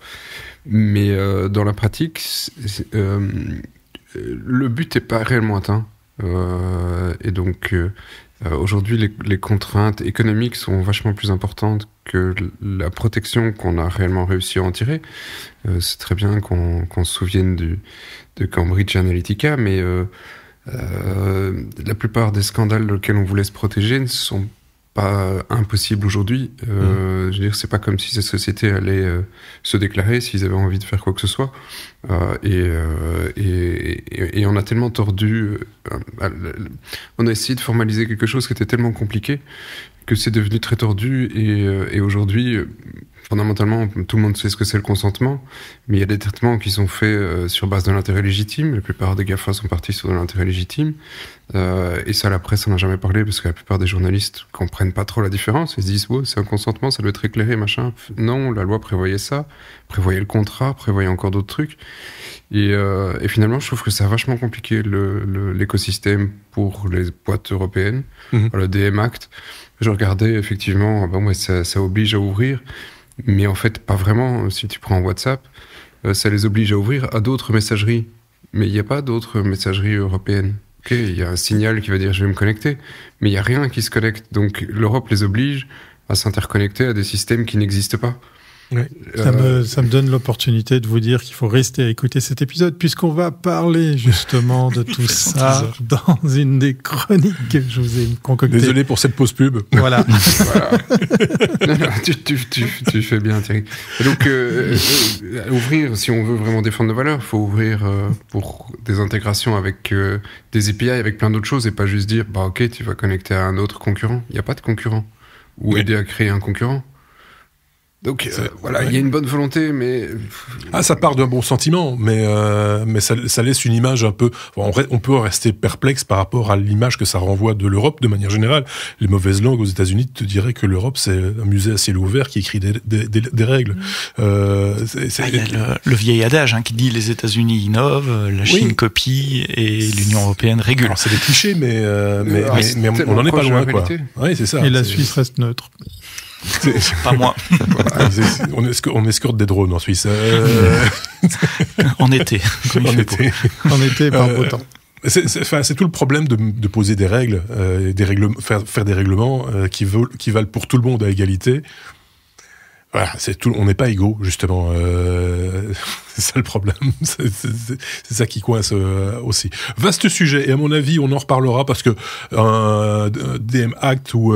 Mais dans la pratique, le but n'est pas réellement atteint. Et donc, aujourd'hui, les contraintes économiques sont vachement plus importantes que la protection qu'on a réellement réussi à en tirer. C'est très bien qu'on se souvienne de Cambridge Analytica, mais la plupart des scandales auxquels on voulait se protéger ne sont pas impossibles aujourd'hui. Je veux dire, c'est pas comme si ces sociétés allaient se déclarer s'ils avaient envie de faire quoi que ce soit. Et on a tellement tordu, on a essayé de formaliser quelque chose qui était tellement compliqué que c'est devenu très tordu. Et aujourd'hui, fondamentalement, tout le monde sait ce que c'est le consentement, mais il y a des traitements qui sont faits sur base de l'intérêt légitime. La plupart des GAFA sont partis sur de l'intérêt légitime. Et ça, la presse en a jamais parlé parce que la plupart des journalistes comprennent pas trop la différence. Ils se disent, c'est un consentement, ça doit être éclairé, machin. Non, la loi prévoyait ça, prévoyait le contrat, prévoyait encore d'autres trucs. Et finalement, je trouve que ça a vachement compliqué l'écosystème pour les boîtes européennes. Le DM Act, je regardais effectivement, ça oblige à ouvrir. Mais en fait, pas vraiment. Si tu prends WhatsApp, ça les oblige à ouvrir à d'autres messageries. Mais il n'y a pas d'autres messageries européennes. Il y a un signal qui va dire « je vais me connecter », mais il n'y a rien qui se connecte. Donc l'Europe les oblige à s'interconnecter à des systèmes qui n'existent pas. Ouais. Ça me donne l'opportunité de vous dire qu'il faut rester à écouter cet épisode puisqu'on va parler justement de tout ça dans une des chroniques que je vous ai concoctées. Désolé pour cette pause pub. Voilà. Non, tu fais bien, Thierry. Et donc, ouvrir, si on veut vraiment défendre nos valeurs, il faut ouvrir pour des intégrations avec des API, avec plein d'autres choses et pas juste dire, ok, tu vas connecter à un autre concurrent. Il n'y a pas de concurrent. Ou aider à créer un concurrent. Donc il y a une bonne volonté, mais ça part d'un bon sentiment, mais ça laisse une image un peu. On peut rester perplexe par rapport à l'image que ça renvoie de l'Europe de manière générale. Les mauvaises langues aux États-Unis te diraient que l'Europe c'est un musée à ciel ouvert qui écrit des règles. Il y a le vieil adage qui dit les États-Unis innovent, la Chine copie et l'Union européenne régule. Alors c'est des clichés, mais on n'en est pas loin, quoi. Oui, c'est ça. Et la Suisse reste neutre. Pas moi. On escorte des drones en Suisse. En été. En été, par beau temps. C'est tout le problème de poser des règles, faire des règlements qui valent pour tout le monde à égalité. Voilà, on n'est pas égaux, justement. C'est ça le problème. C'est ça qui coince aussi. Vaste sujet, et à mon avis, on en reparlera parce que un DM Act ou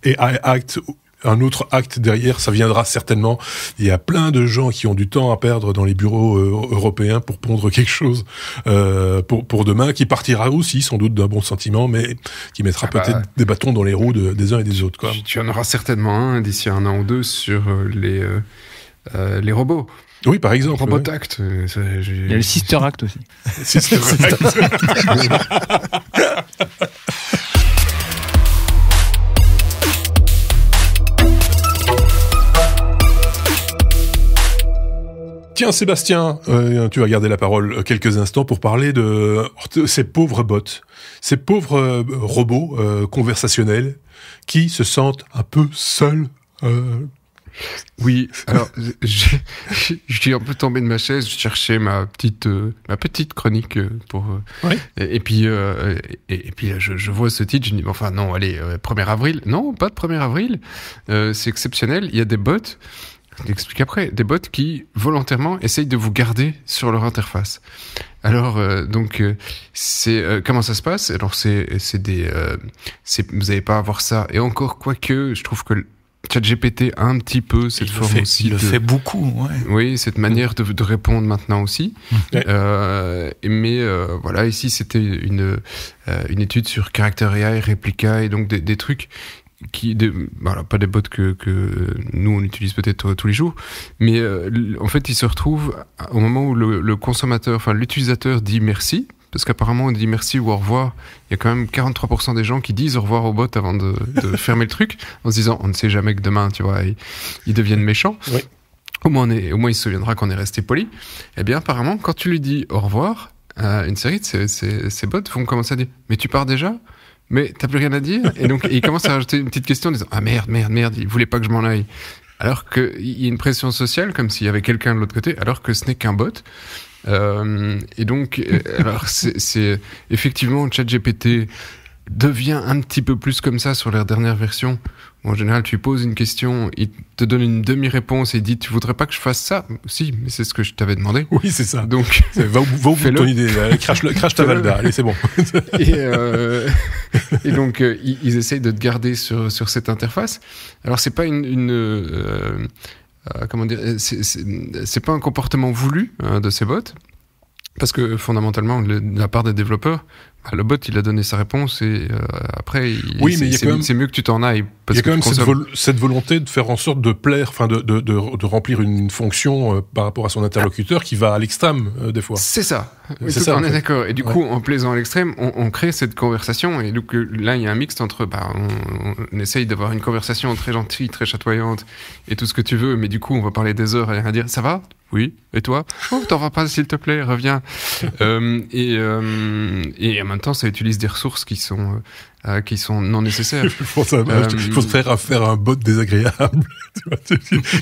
AI Act, un autre acte derrière, ça viendra certainement. Il y a plein de gens qui ont du temps à perdre dans les bureaux européens pour pondre quelque chose pour demain, qui partira aussi sans doute d'un bon sentiment, mais qui mettra peut-être des bâtons dans les roues des uns et des autres, quoi. Tu en auras certainement un d'ici 1 an ou 2 sur les robots. Oui, par exemple. Robot Act. Il y a le Sister Act aussi. Sister Act. Tiens, Sébastien, tu vas garder la parole quelques instants pour parler de ces pauvres bots, ces pauvres robots conversationnels qui se sentent un peu seuls. Oui, alors je suis un peu tombé de ma chaise, je cherchais ma petite chronique pour et puis je vois ce titre, je me dis enfin non, allez, 1er avril. Non, pas de 1er avril. C'est exceptionnel, il y a des bots je t'explique après, des bots qui volontairement essayent de vous garder sur leur interface. Alors comment ça se passe? Alors vous n'allez pas avoir ça, et encore quoique je trouve que ChatGPT a un petit peu cette forme aussi. Il le fait beaucoup, ouais. Oui, cette manière de répondre maintenant aussi. Ouais. Mais voilà, ici c'était une étude sur Character AI, Replica, et donc des trucs voilà, pas des bots que nous on utilise peut-être tous les jours, mais en fait ils se retrouvent au moment où le consommateur, enfin l'utilisateur dit merci, parce qu'apparemment on dit merci ou au revoir. Il y a quand même 43% des gens qui disent au revoir au bot avant de fermer le truc, en se disant on ne sait jamais que demain, tu vois, ils deviennent méchants. Oui. Au moins il se souviendra qu'on est resté poli. Eh bien apparemment quand tu lui dis au revoir, une série de ces bots vont commencer à dire mais tu pars déjà? Mais t'as plus rien à dire? Et donc, il commence à rajouter une petite question en disant, ah merde, il voulait pas que je m'en aille. Alors qu'il y a une pression sociale, comme s'il y avait quelqu'un de l'autre côté, alors que ce n'est qu'un bot. Et donc, alors, c'est effectivement, ChatGPT devient un petit peu plus comme ça sur leur dernière version. En général, tu poses une question, il te donne une demi-réponse et il dit, tu voudrais pas que je fasse ça? Si, mais c'est ce que je t'avais demandé. Oui, c'est ça. Donc, va au bout de ton idée. Crash ta Valda. Allez, c'est bon. Et donc, ils essayent de te garder sur cette interface. Alors, c'est pas comment dire, c'est pas un comportement voulu de ces bots. Parce que fondamentalement, de la part des développeurs, le bot il a donné sa réponse et après c'est mieux que tu t'en ailles. Il y a quand même cette volonté de faire en sorte de plaire, enfin de remplir une fonction par rapport à son interlocuteur qui va à l'extrême des fois. C'est ça. Oui, on est d'accord. Et du coup, en plaisant à l'extrême, on crée cette conversation. Et donc là, il y a un mixte entre, on essaye d'avoir une conversation très gentille, très chatoyante et tout ce que tu veux, mais du coup, on va parler des heures et rien dire. Ça va? Oui. Et toi? Oh, t'en vas pas, s'il te plaît, reviens. Et en même temps, ça utilise des ressources qui sont non nécessaires. Il faudrait faire un bot désagréable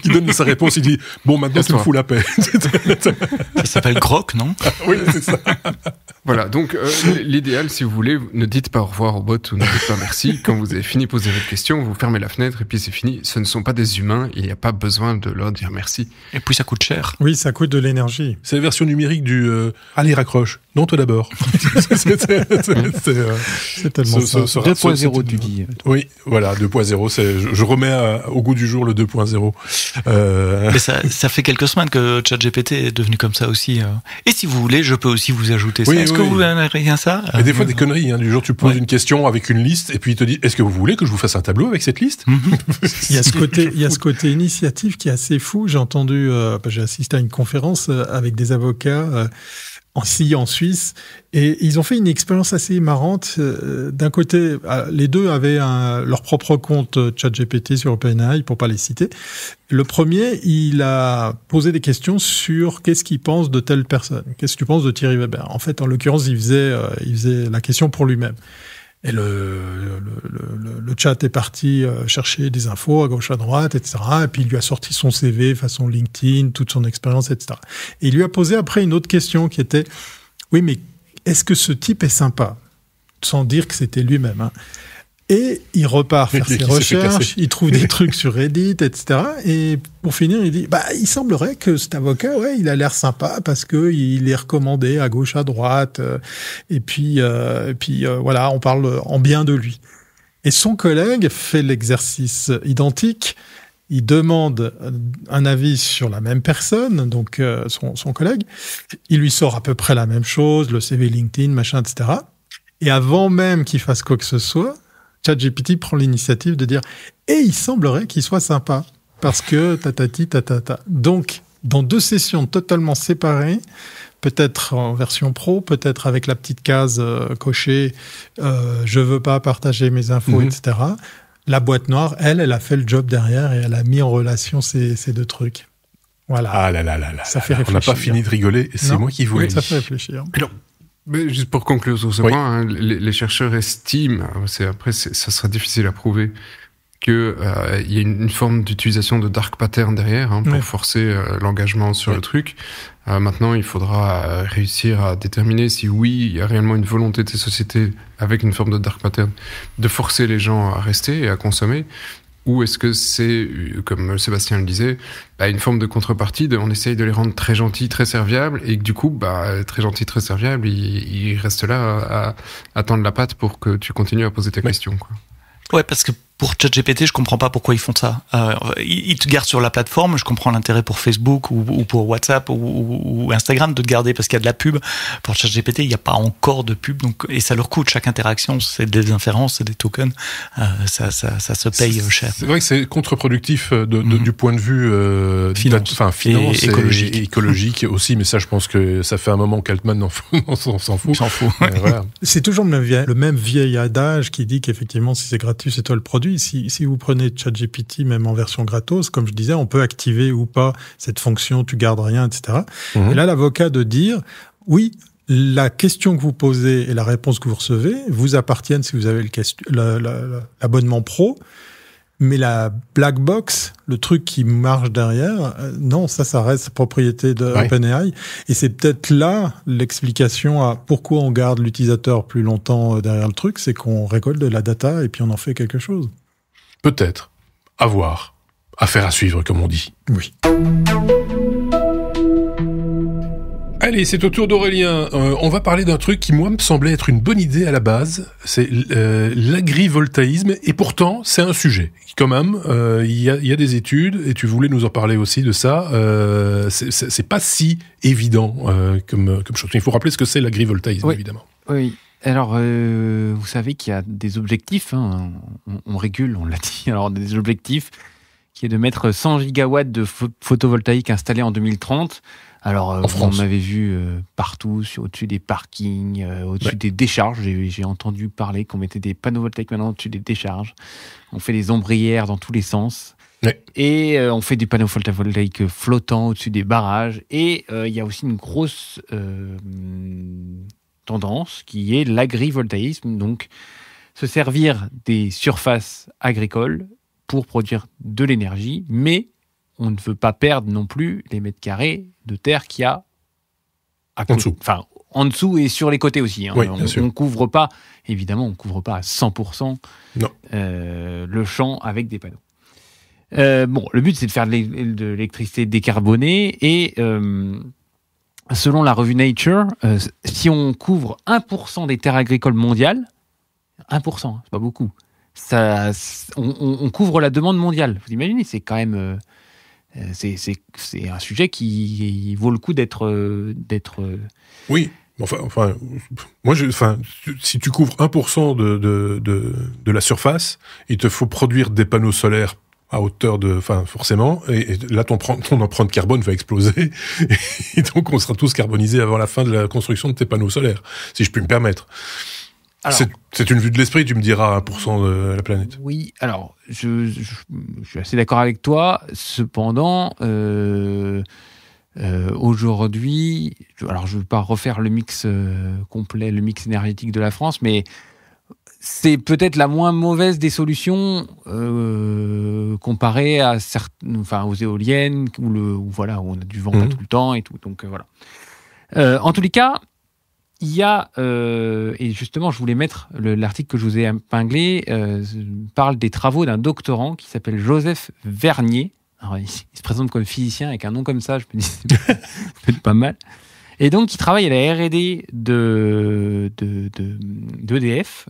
qui donne sa réponse. Il dit bon, maintenant tu me fous la paix. Ça s'appelle Grok, non? Oui, c'est ça. Voilà, donc l'idéal, si vous voulez, ne dites pas au revoir au bot ou ne dites pas merci. Quand vous avez fini de poser votre question, vous fermez la fenêtre et puis c'est fini. Ce ne sont pas des humains, il n'y a pas besoin de leur dire merci. Et puis ça coûte cher. Oui, ça coûte de l'énergie. C'est la version numérique du allez, raccroche. Non, toi d'abord. C'est tellement ça. 2.0, tu dis. Oui, voilà, 2.0. Je remets au goût du jour le 2.0. Mais ça fait quelques semaines que ChatGPT est devenu comme ça aussi. Et si vous voulez, je peux aussi vous ajouter ça. Est-ce que vous aimeriez ça? Mais des fois, des conneries. Du genre, tu poses une question avec une liste et puis il te dit est-ce que vous voulez que je vous fasse un tableau avec cette liste? Il y a ce côté initiative qui est assez fou. J'ai assisté à une conférence avec des avocats en Suisse, et ils ont fait une expérience assez marrante. D'un côté, les deux avaient leur propre compte ChatGPT sur OpenAI, pour pas les citer. Le premier, il a posé des questions sur qu'est-ce qu'il pense de telle personne. Qu'est-ce que tu penses de Thierry Weber? En fait, en l'occurrence, il faisait la question pour lui-même. Et le chat est parti chercher des infos à gauche, à droite, etc. Et puis il lui a sorti son CV façon LinkedIn, toute son expérience, etc. Et il lui a posé après une autre question qui était « Oui, mais est-ce que ce type est sympa ?» Sans dire que c'était lui-même. Hein. Et il repart faire ses recherches, il trouve des trucs sur Reddit, etc. Et pour finir, il dit il semblerait que cet avocat, il a l'air sympa parce que il est recommandé à gauche, à droite. Et puis voilà, on parle en bien de lui. Et son collègue fait l'exercice identique. Il demande un avis sur la même personne, donc son collègue. Il lui sort à peu près la même chose, le CV LinkedIn, machin, etc. Et avant même qu'il fasse quoi que ce soit, ChatGPT prend l'initiative de dire « Et il semblerait qu'il soit sympa, parce que tatati tatata ». Donc, dans 2 sessions totalement séparées, peut-être en version pro, peut-être avec la petite case cochée « Je veux pas partager mes infos, etc. ». La boîte noire, elle a fait le job derrière et elle a mis en relation ces 2 trucs. Voilà. Ah là là là là. Ça fait réfléchir. On n'a pas fini de rigoler, c'est moi qui voulais. Oui, ça fait réfléchir. Alors, mais juste pour conclure sur ce point, les chercheurs estiment, ça sera difficile à prouver, qu'il y a une forme d'utilisation de dark pattern derrière pour forcer l'engagement sur le truc. Maintenant, il faudra réussir à déterminer si oui, il y a réellement une volonté de ces sociétés avec une forme de dark pattern de forcer les gens à rester et à consommer, Ou est-ce que c'est, comme Sébastien le disait, une forme de contrepartie, on essaye de les rendre très gentils, très serviables, et que du coup, très gentils, très serviables, ils restent là à tendre la patte pour que tu continues à poser tes questions, quoi. Ouais, parce que pour ChatGPT, je comprends pas pourquoi ils font ça. Ils te gardent sur la plateforme. Je comprends l'intérêt pour Facebook ou pour WhatsApp ou Instagram de te garder parce qu'il y a de la pub. Pour ChatGPT, il n'y a pas encore de pub, donc et ça leur coûte. Chaque interaction, c'est des inférences, c'est des tokens. Ça se paye cher. C'est vrai que c'est contre-productif du point de vue finance et écologique aussi. Mais ça, je pense que ça fait un moment qu'Altman s'en fout. Voilà. C'est toujours le même vieil adage qui dit qu'effectivement, si c'est gratuit, c'est toi le produit. Si vous prenez ChatGPT, même en version gratos, comme je disais, on peut activer ou pas cette fonction, tu gardes rien, etc. Et là, l'avocat de dire, oui, la question que vous posez et la réponse que vous recevez vous appartiennent si vous avez l'abonnement pro, mais la black box, le truc qui marche derrière, non, ça reste propriété de OpenAI. Et c'est peut-être là l'explication à pourquoi on garde l'utilisateur plus longtemps derrière le truc, c'est qu'on récolte de la data et puis on en fait quelque chose. Peut-être. À voir. Affaire à suivre, comme on dit. Oui. Allez, c'est au tour d'Aurélien. On va parler d'un truc qui, moi, me semblait être une bonne idée à la base. C'est l'agrivoltaïsme. Et pourtant, c'est un sujet. Quand même, il y a des études, et tu voulais nous en parler aussi de ça. C'est pas si évident comme chose. Il faut rappeler ce que c'est l'agrivoltaïsme, évidemment. Oui. Alors, vous savez qu'il y a des objectifs, hein, on régule, on l'a dit, alors des objectifs qui est de mettre 100 gigawatts de photovoltaïque installés en 2030. Alors, on m'avait vu partout, au-dessus des parkings, au-dessus des décharges. J'ai entendu parler qu'on mettait des panneaux voltaïques maintenant au-dessus des décharges. On fait des ombrières dans tous les sens. Ouais. Et on fait des panneaux photovoltaïques flottants au-dessus des barrages. Et il y a aussi une grosse tendance qui est l'agrivoltaïsme, donc se servir des surfaces agricoles pour produire de l'énergie, mais on ne veut pas perdre non plus les mètres carrés de terre qu'il y a en dessous et sur les côtés aussi. Hein. Oui, on couvre pas, évidemment, on couvre pas à 100% le champ avec des panneaux. Le but c'est de faire de l'électricité décarbonée et selon la revue Nature, si on couvre 1% des terres agricoles mondiales, 1%, c'est pas beaucoup, on couvre la demande mondiale. Vous imaginez, c'est quand même... c'est un sujet qui vaut le coup d'être... Oui, si tu couvres 1% de la surface, il te faut produire des panneaux solaires à hauteur forcément, et là ton empreinte carbone va exploser, et donc on sera tous carbonisés avant la fin de la construction de tes panneaux solaires, si je puis me permettre. Alors, c'est une vue de l'esprit, tu me diras, 1% de la planète. Oui, alors, je suis assez d'accord avec toi. Cependant, aujourd'hui, alors je ne veux pas refaire le mix complet, le mix énergétique de la France, mais c'est peut-être la moins mauvaise des solutions comparée à aux éoliennes, où on a du vent pas tout le temps et tout. Donc voilà. En tous les cas, il y a, et justement, je voulais mettre l'article que je vous ai épinglé, parle des travaux d'un doctorant qui s'appelle Joseph Vernier. Alors, il se présente comme physicien avec un nom comme ça, je me dis, c'est peut-être pas mal. Et donc, il travaille à la R&D d'EDF.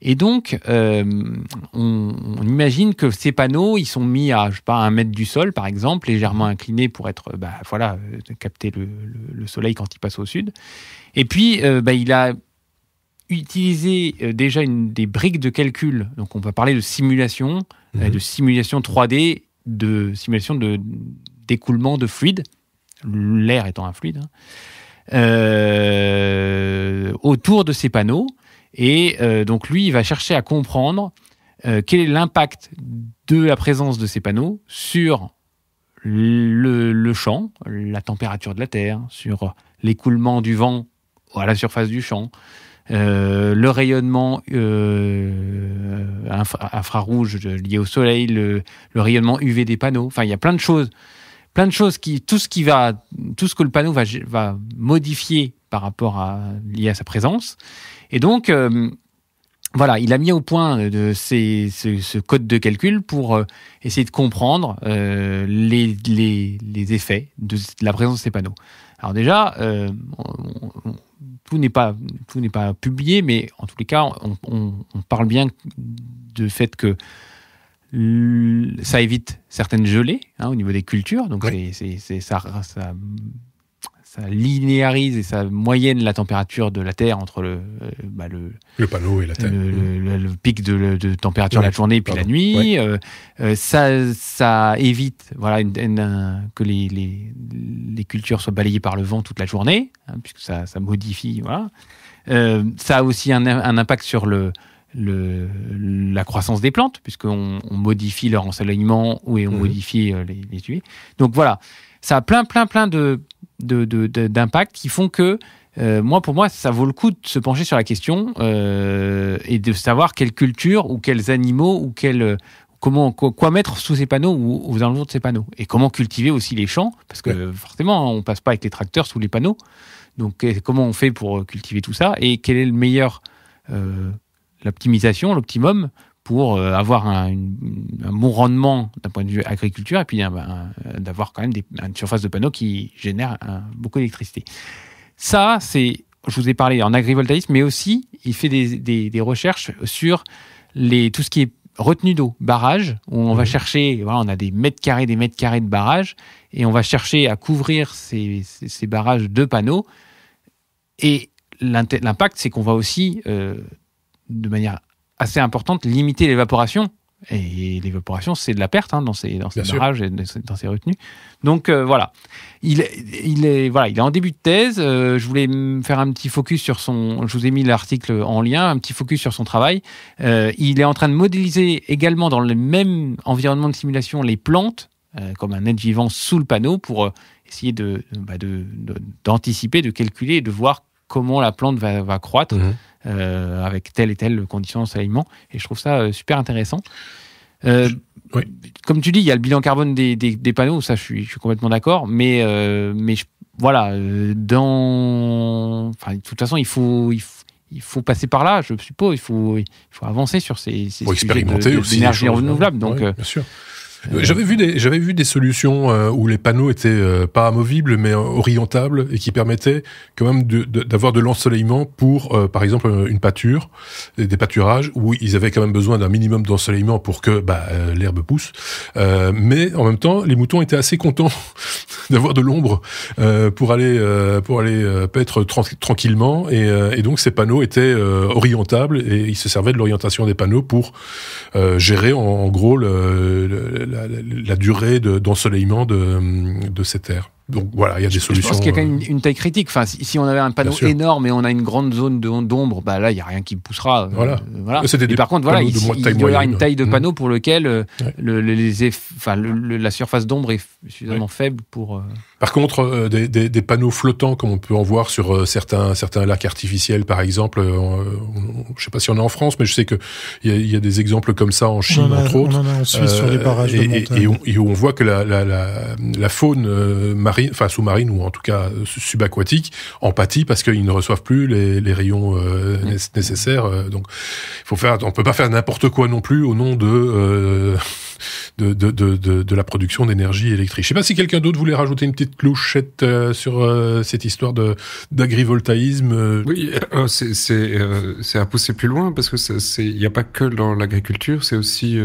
Et donc, on imagine que ces panneaux, ils sont mis à, 1 mètre du sol, par exemple, légèrement inclinés pour être, capter le soleil quand il passe au sud. Et puis, il a utilisé déjà des briques de calcul. Donc, on va parler de simulation, de simulation 3D, de simulation d'écoulement de fluide, l'air étant un fluide, autour de ces panneaux. Et donc lui, il va chercher à comprendre quel est l'impact de la présence de ces panneaux sur le champ, la température de la terre, sur l'écoulement du vent à la surface du champ, le rayonnement infrarouge lié au soleil, le rayonnement UV des panneaux. Enfin, il y a plein de choses tout ce que le panneau va modifier par rapport lié à sa présence. Et donc, voilà, il a mis au point ce code de calcul pour essayer de comprendre les effets de la présence de ces panneaux. Alors déjà, tout n'est pas publié, mais en tous les cas, on parle bien du fait que ça évite certaines gelées au niveau des cultures, donc ça linéarise et ça moyenne la température de la Terre entre le panneau et la Terre. Le pic de température de la journée puis la nuit. Ça évite que les cultures soient balayées par le vent toute la journée, puisque ça modifie. Voilà. Ça a aussi un impact sur la croissance des plantes, puisqu'on modifie leur ensoleillement et on modifie les UV. Donc voilà, ça a plein d'impacts qui font que pour moi, ça vaut le coup de se pencher sur la question et de savoir quelle culture ou quels animaux ou quoi mettre sous ces panneaux ou aux alentours de ces panneaux, et comment cultiver aussi les champs, parce que forcément on passe pas avec les tracteurs sous les panneaux, donc comment on fait pour cultiver tout ça, et quel est le meilleur l'optimum pour avoir un bon rendement d'un point de vue agriculture, et puis d'avoir quand même une surface de panneaux qui génère beaucoup d'électricité. Ça, je vous ai parlé en agrivoltaïsme, mais aussi il fait des recherches sur tout ce qui est retenue d'eau, barrage, où on va chercher, on a des mètres carrés de barrages, et on va chercher à couvrir ces barrages de panneaux. Et l'impact, c'est qu'on va aussi, de manière assez importante, limiter l'évaporation. Et l'évaporation, c'est de la perte dans ces barrages et dans ces retenues. Donc voilà. Il est en début de thèse. Je voulais faire un petit focus sur je vous ai mis l'article en lien, un petit focus sur son travail. Il est en train de modéliser également dans le même environnement de simulation les plantes, comme un être vivant sous le panneau, pour essayer d'anticiper, de calculer et de voir comment la plante va croître. Avec telle et telle condition d'ensoleillement, et je trouve ça super intéressant. Comme tu dis, il y a le bilan carbone des panneaux, ça je suis complètement d'accord, mais de toute façon il faut passer par là, je suppose. Il faut avancer sur ces sujets d'énergie renouvelable. Donc bien sûr. J'avais vu des solutions où les panneaux étaient pas amovibles mais orientables, et qui permettaient quand même d'avoir de l'ensoleillement pour par exemple une pâture, des pâturages où ils avaient quand même besoin d'un minimum d'ensoleillement pour que l'herbe pousse, mais en même temps les moutons étaient assez contents d'avoir de l'ombre pour aller paître tranquillement, et donc ces panneaux étaient orientables, et ils se servaient de l'orientation des panneaux pour gérer en gros la durée d'ensoleillement de ces terres. Donc voilà, il y a des solutions. Je pense qu'il y a quand même une taille critique. Enfin, si on avait un panneau énorme et on a une grande zone d'ombre, là, il n'y a rien qui poussera. Voilà. Et par contre, il doit y avoir une taille de panneau pour lequel la surface d'ombre est suffisamment faible pour... Par contre, des panneaux flottants, comme on peut en voir sur certains lacs artificiels, par exemple, je sais pas si on en a en France, mais je sais que il y a des exemples comme ça en Chine, entre autres. On en a en Suisse sur les barrages de montagne. Et où on voit que la faune marine, enfin sous-marine, ou en tout cas subaquatique, en pâtit parce qu'ils ne reçoivent plus les rayons nécessaires. Donc, on peut pas faire n'importe quoi non plus au nom de la production d'énergie électrique. Je sais pas si quelqu'un d'autre voulait rajouter une petite clochette sur cette histoire d'agrivoltaïsme. Oui, c'est à pousser plus loin, parce que il n'y a pas que dans l'agriculture, c'est aussi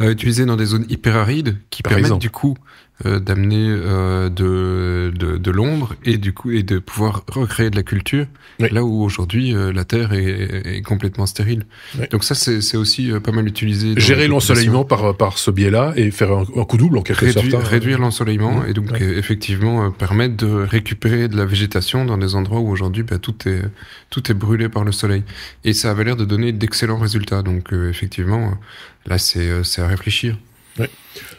utilisé dans des zones hyperarides qui permettent du coup d'amener de l'ombre et de pouvoir recréer de la culture, là où aujourd'hui la terre est complètement stérile. Donc ça c'est aussi pas mal utilisé. Gérer l'ensoleillement par ce biais-là et faire un coup double en quelque sorte. Réduire l'ensoleillement et donc effectivement permettre de récupérer de la végétation dans des endroits où aujourd'hui tout est brûlé par le soleil. Et ça avait l'air de donner d'excellents résultats. Donc effectivement là c'est à réfléchir. Oui.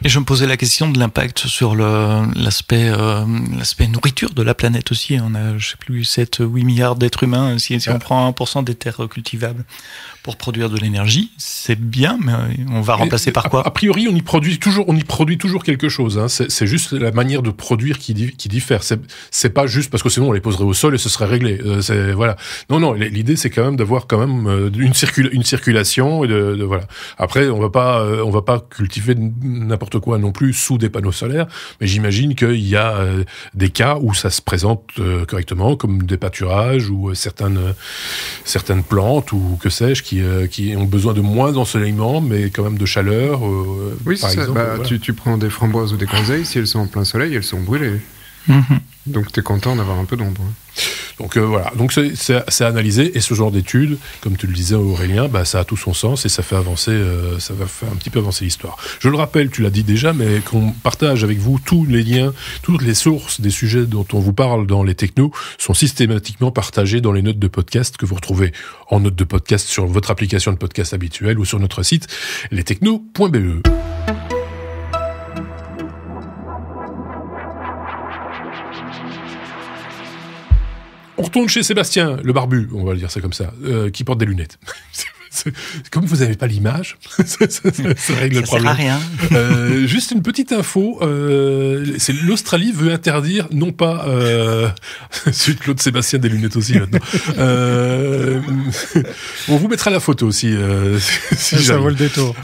Et je me posais la question de l'impact sur l'aspect nourriture de la planète aussi. On a, je sais plus, 7-8 milliards d'êtres humains. Si on prend 1% des terres cultivables pour produire de l'énergie, c'est bien, mais on va remplacer par quoi? A priori, on y produit toujours quelque chose. Hein. C'est juste la manière de produire qui diffère. C'est pas juste parce que sinon on les poserait au sol et ce serait réglé. Voilà. Non. L'idée c'est quand même d'avoir une circulation et de voilà. Après, on va pas cultiver n'importe quoi non plus sous des panneaux solaires, mais j'imagine qu'il y a des cas où ça se présente correctement, comme des pâturages ou certaines plantes ou que sais-je qui ont besoin de moins d'ensoleillement, mais quand même de chaleur. Oui, par exemple. Voilà. Tu prends des framboises ou des groseilles, si elles sont en plein soleil, elles sont brûlées. Donc t'es content d'avoir un peu d'ombre. Donc voilà, donc c'est analysé, et ce genre d'études, comme tu le disais Aurélien, ça a tout son sens et ça fait avancer, ça va faire un petit peu avancer l'histoire. Je le rappelle, tu l'as dit déjà, mais qu'on partage avec vous tous les liens, toutes les sources des sujets dont on vous parle dans les technos sont systématiquement partagés dans les notes de podcast que vous retrouvez en notes de podcast sur votre application de podcast habituelle ou sur notre site lestechnos.be. On retourne chez Sébastien, le barbu, on va le dire ça comme ça, qui porte des lunettes. Comme vous n'avez pas l'image, ça règle le problème. Ça sert à rien. Juste une petite info, l'Australie veut interdire, non pas celui de Claude Sébastien des lunettes aussi maintenant. On vous mettra la photo aussi. Si ça vaut le détour.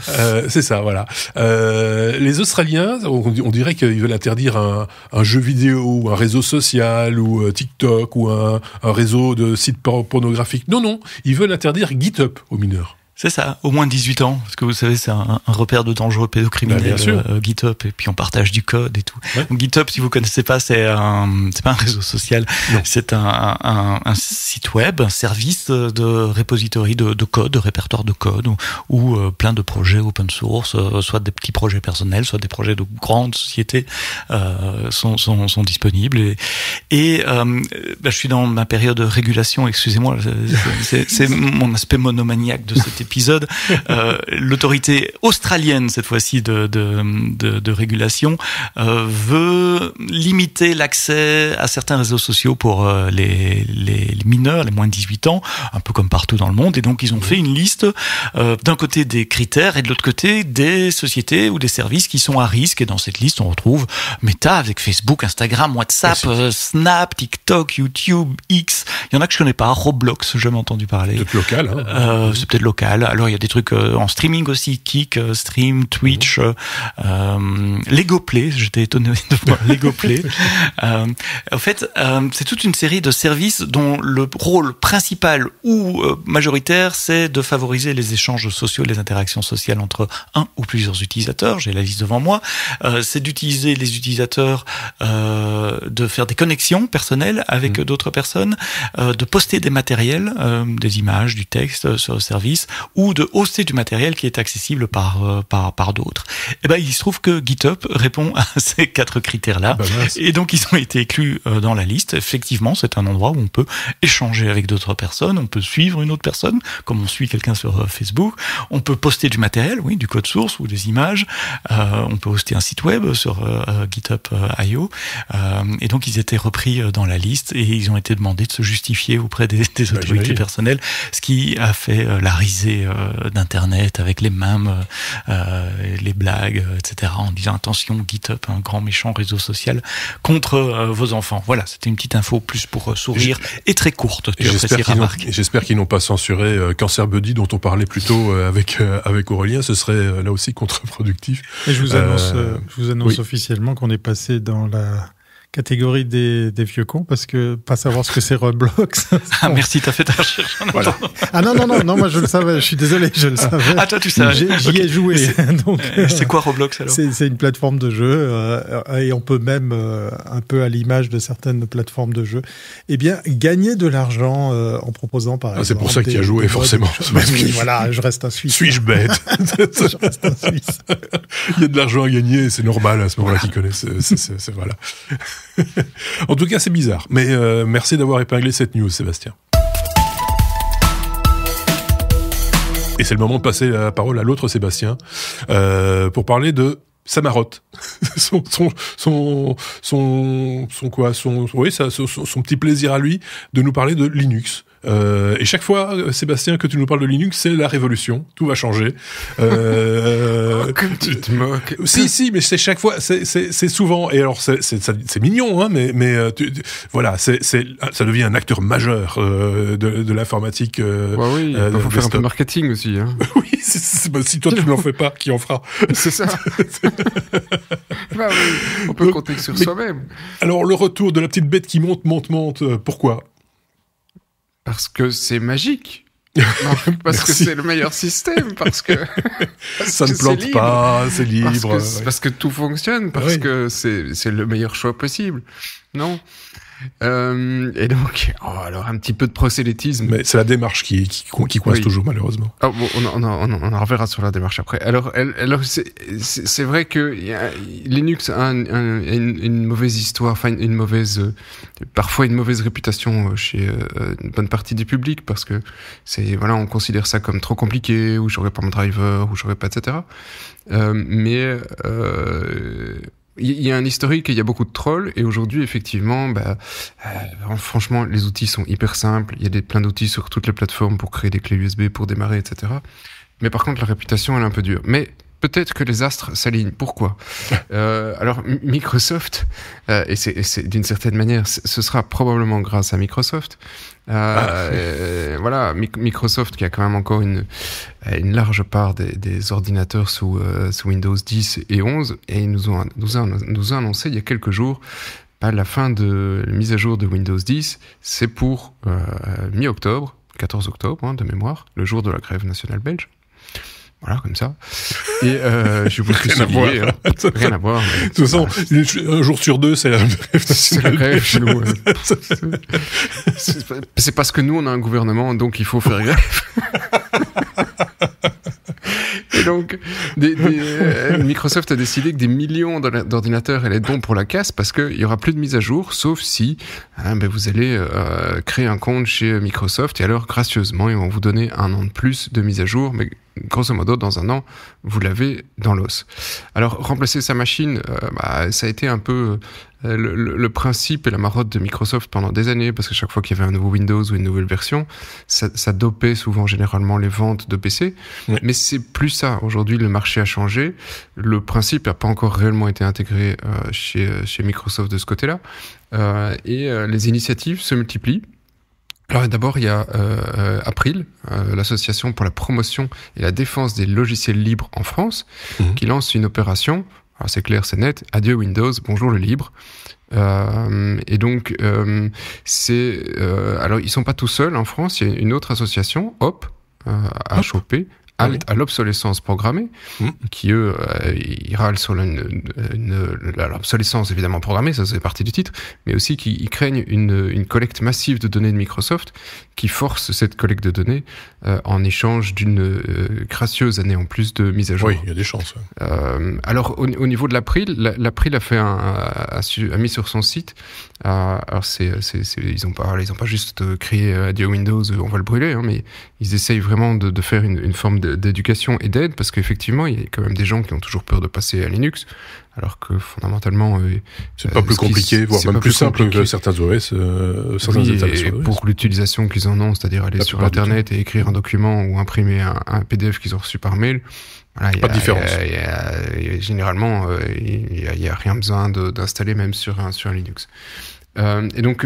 C'est ça, voilà. Les Australiens, on dirait qu'ils veulent interdire un jeu vidéo ou un réseau social ou TikTok ou un réseau de sites pornographiques. Non, ils veulent interdire GitHub aux mineurs. C'est ça, au moins 18 ans, parce que vous savez, c'est un repère de dangereux pédocriminels, GitHub, et puis on partage du code et tout. Ouais. Donc, GitHub, si vous connaissez pas, c'est pas un réseau social, non. C'est un site web, un service de repository de code, de répertoire de code, où plein de projets open source, soit des petits projets personnels, soit des projets de grandes sociétés, sont disponibles. Et je suis dans ma période de régulation, excusez-moi, c'est mon aspect monomaniaque de cet épisode. L'autorité australienne, cette fois-ci de régulation, veut limiter l'accès à certains réseaux sociaux pour les mineurs, les moins de 18 ans, un peu comme partout dans le monde. Et donc, ils ont fait une liste, d'un côté des critères et de l'autre côté des sociétés ou des services qui sont à risque. Et dans cette liste, on retrouve Meta avec Facebook, Instagram, WhatsApp, Snap, TikTok, YouTube, X. Il y en a que je connais pas. Roblox, j'ai jamais entendu parler. Peut-être local. C'est peut-être local. Alors il y a des trucs en streaming aussi, Kik, Stream, Twitch, Lego Play. J'étais étonné de voir Lego Play. En fait, c'est toute une série de services dont le rôle principal ou majoritaire, c'est de favoriser les échanges sociaux, les interactions sociales entre un ou plusieurs utilisateurs. J'ai la liste devant moi. C'est d'utiliser les utilisateurs, de faire des connexions personnelles avec d'autres personnes, de poster des matériels, des images, du texte sur le service, ou de hoster du matériel qui est accessible par d'autres. Et il se trouve que GitHub répond à ces 4 critères-là. Et donc, ils ont été inclus dans la liste. Effectivement, c'est un endroit où on peut échanger avec d'autres personnes, on peut suivre une autre personne, comme on suit quelqu'un sur Facebook, on peut poster du matériel, oui, du code source ou des images, on peut hoster un site web sur GitHub.io. Et donc, ils étaient repris dans la liste et ils ont été demandés de se justifier auprès des autorités personnelles, ce qui a fait la risée d'Internet avec les mèmes, les blagues, etc. en disant attention, GitHub, un grand méchant réseau social contre vos enfants. Voilà, c'était une petite info plus pour sourire et très courte. J'espère qu'ils n'ont pas censuré Cancer Buddy dont on parlait plus tôt avec Aurélien. Ce serait là aussi contre-productif. Et je vous annonce officiellement qu'on est passé dans la catégorie des vieux cons, parce que pas savoir ce que c'est Roblox. Merci, t'as fait ta recherche. Voilà. Non, moi je le savais, je suis désolé, je le savais. Ah, toi tu savais. J'y ai joué. C'est quoi Roblox alors? C'est une plateforme de jeu, et on peut même, un peu à l'image de certaines plateformes de jeu, gagner de l'argent en proposant par exemple. C'est pour ça que tu as joué, forcément. Voilà, je reste un Suisse. Suis-je bête? Je reste un Suisse. Il y a de l'argent à gagner, c'est normal à ce moment-là qu'ils connaissent. C'est voilà. En tout cas, c'est bizarre. Mais merci d'avoir épinglé cette news, Sébastien. Et c'est le moment de passer la parole à l'autre Sébastien pour parler de sa marotte, son petit plaisir à lui de nous parler de Linux. Et chaque fois, Sébastien, que tu nous parles de Linux, c'est la révolution. Tout va changer. Comme tu te moques. Si, mais c'est chaque fois, c'est souvent. Et alors, c'est mignon, hein, mais voilà, ça devient un acteur majeur de l'informatique. Oui, il faut faire un peu de marketing aussi. Hein. Oui, si toi tu ne l'en fais pas, qui en fera? C'est ça. Bah oui, on peut compter sur soi-même. Alors, le retour de la petite bête qui monte. Pourquoi? Parce que c'est magique. Non, parce que c'est le meilleur système, parce que ça ne plante pas, c'est libre. Parce que tout fonctionne, parce que c'est le meilleur choix possible. Non. Et donc, alors un petit peu de prosélytisme. Mais c'est la démarche qui coince toujours, malheureusement. Bon, on en reverra sur la démarche après. Alors c'est vrai que Linux a une mauvaise histoire, enfin parfois une mauvaise réputation chez une bonne partie du public, parce que on considère ça comme trop compliqué, ou j'aurais pas mon driver, ou j'aurais pas, etc. Il y a un historique et il y a beaucoup de trolls, et aujourd'hui, effectivement, franchement, les outils sont hyper simples. Il y a plein d'outils sur toutes les plateformes pour créer des clés USB, pour démarrer, etc. Mais par contre, la réputation, elle est un peu dure. Mais peut-être que les astres s'alignent. Pourquoi? Alors, Microsoft, et c'est d'une certaine manière, ce sera probablement grâce à Microsoft. Voilà, Microsoft qui a quand même encore une large part des ordinateurs sous Windows 10 et 11, et ils nous a annoncé il y a quelques jours la fin de la mise à jour de Windows 10. C'est pour mi-octobre, 14 octobre de mémoire, le jour de la grève nationale belge. Voilà, comme ça. Et je vous rien à voir. Rien à voir. De toute façon, un jour sur deux, c'est la grève nationale. C'est la grève chez nous. C'est parce que nous, on a un gouvernement, donc il faut faire grève. Et donc, Microsoft a décidé que des millions d'ordinateurs allaient être bons pour la casse, parce qu'il y aura plus de mise à jour, sauf si vous allez créer un compte chez Microsoft, et alors gracieusement ils vont vous donner 1 an de plus de mise à jour, mais grosso modo dans 1 an vous l'avez dans l'os. Alors remplacer sa machine, ça a été un peu le principe et la marotte de Microsoft pendant des années, parce que chaque fois qu'il y avait un nouveau Windows ou une nouvelle version, ça dopait souvent généralement les ventes de PC. Oui. Mais c'est plus ça. Aujourd'hui, le marché a changé. Le principe n'a pas encore réellement été intégré chez Microsoft de ce côté-là. Et les initiatives se multiplient. Alors d'abord, il y a April, l'association pour la promotion et la défense des logiciels libres en France, qui lance une opération. Alors c'est clair, c'est net. Adieu Windows, bonjour le libre. Et donc alors ils sont pas tout seuls en France. Il y a une autre association, HOP, HOP, à l'obsolescence programmée, qui eux, ils râlent sur l'obsolescence évidemment programmée, ça c'est partie du titre, mais aussi qu'ils craignent une collecte massive de données de Microsoft, qui force cette collecte de données en échange d'une gracieuse année en plus de mise à jour. Oui, il y a des chances. Alors au niveau de l'April, l'April a mis sur son site. Alors ils ont pas juste créé Adieu Windows, on va le brûler, mais ils essayent vraiment de faire une forme d'éducation et d'aide, parce qu'effectivement il y a quand même des gens qui ont toujours peur de passer à Linux, alors que fondamentalement c'est pas plus compliqué, voire même plus simple que certains OS, certaines installations d'OS. Pour l'utilisation qu'ils en ont, c'est-à-dire aller sur internet et écrire un document ou imprimer un PDF qu'ils ont reçu par mail, voilà, pas de différence. Généralement il y a rien besoin d'installer même sur un Linux. Et donc